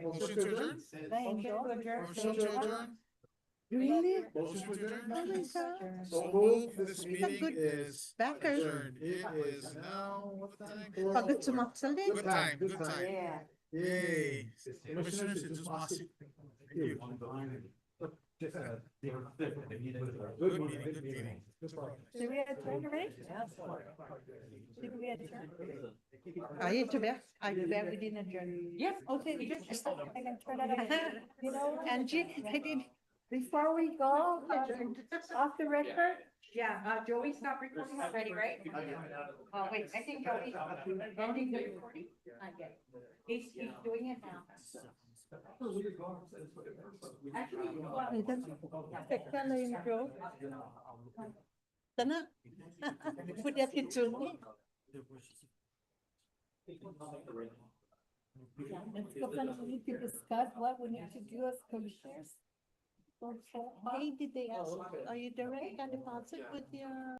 motion to adjourn? Thank you. Motion to adjourn? Really? Motion to Oh adjourn? my God. So move, this We got meeting good is backers. adjourned. It is now, what time? Pagod sumaksal din. Good time, good time. Yeah. Yay. Commissioners, it just passed. Thank you. Good meeting, good meeting. Did we adjourn already? Did we adjourn? Are you to bed? Are you there? We didn't adjourn. Yes. Okay, we just. I can turn it on. You know, Angie, I did. before we go, off the record, Yeah, Joey stopped recording already, right? Oh, wait, I think Joey's ending the recording. Not yet. He's doing it now. Actually, Teka na yung intro. Sana. Put that into. let's go on, we need to discuss what we need to do as commissioners. Hey, did they ask, are you direct on deposit with your?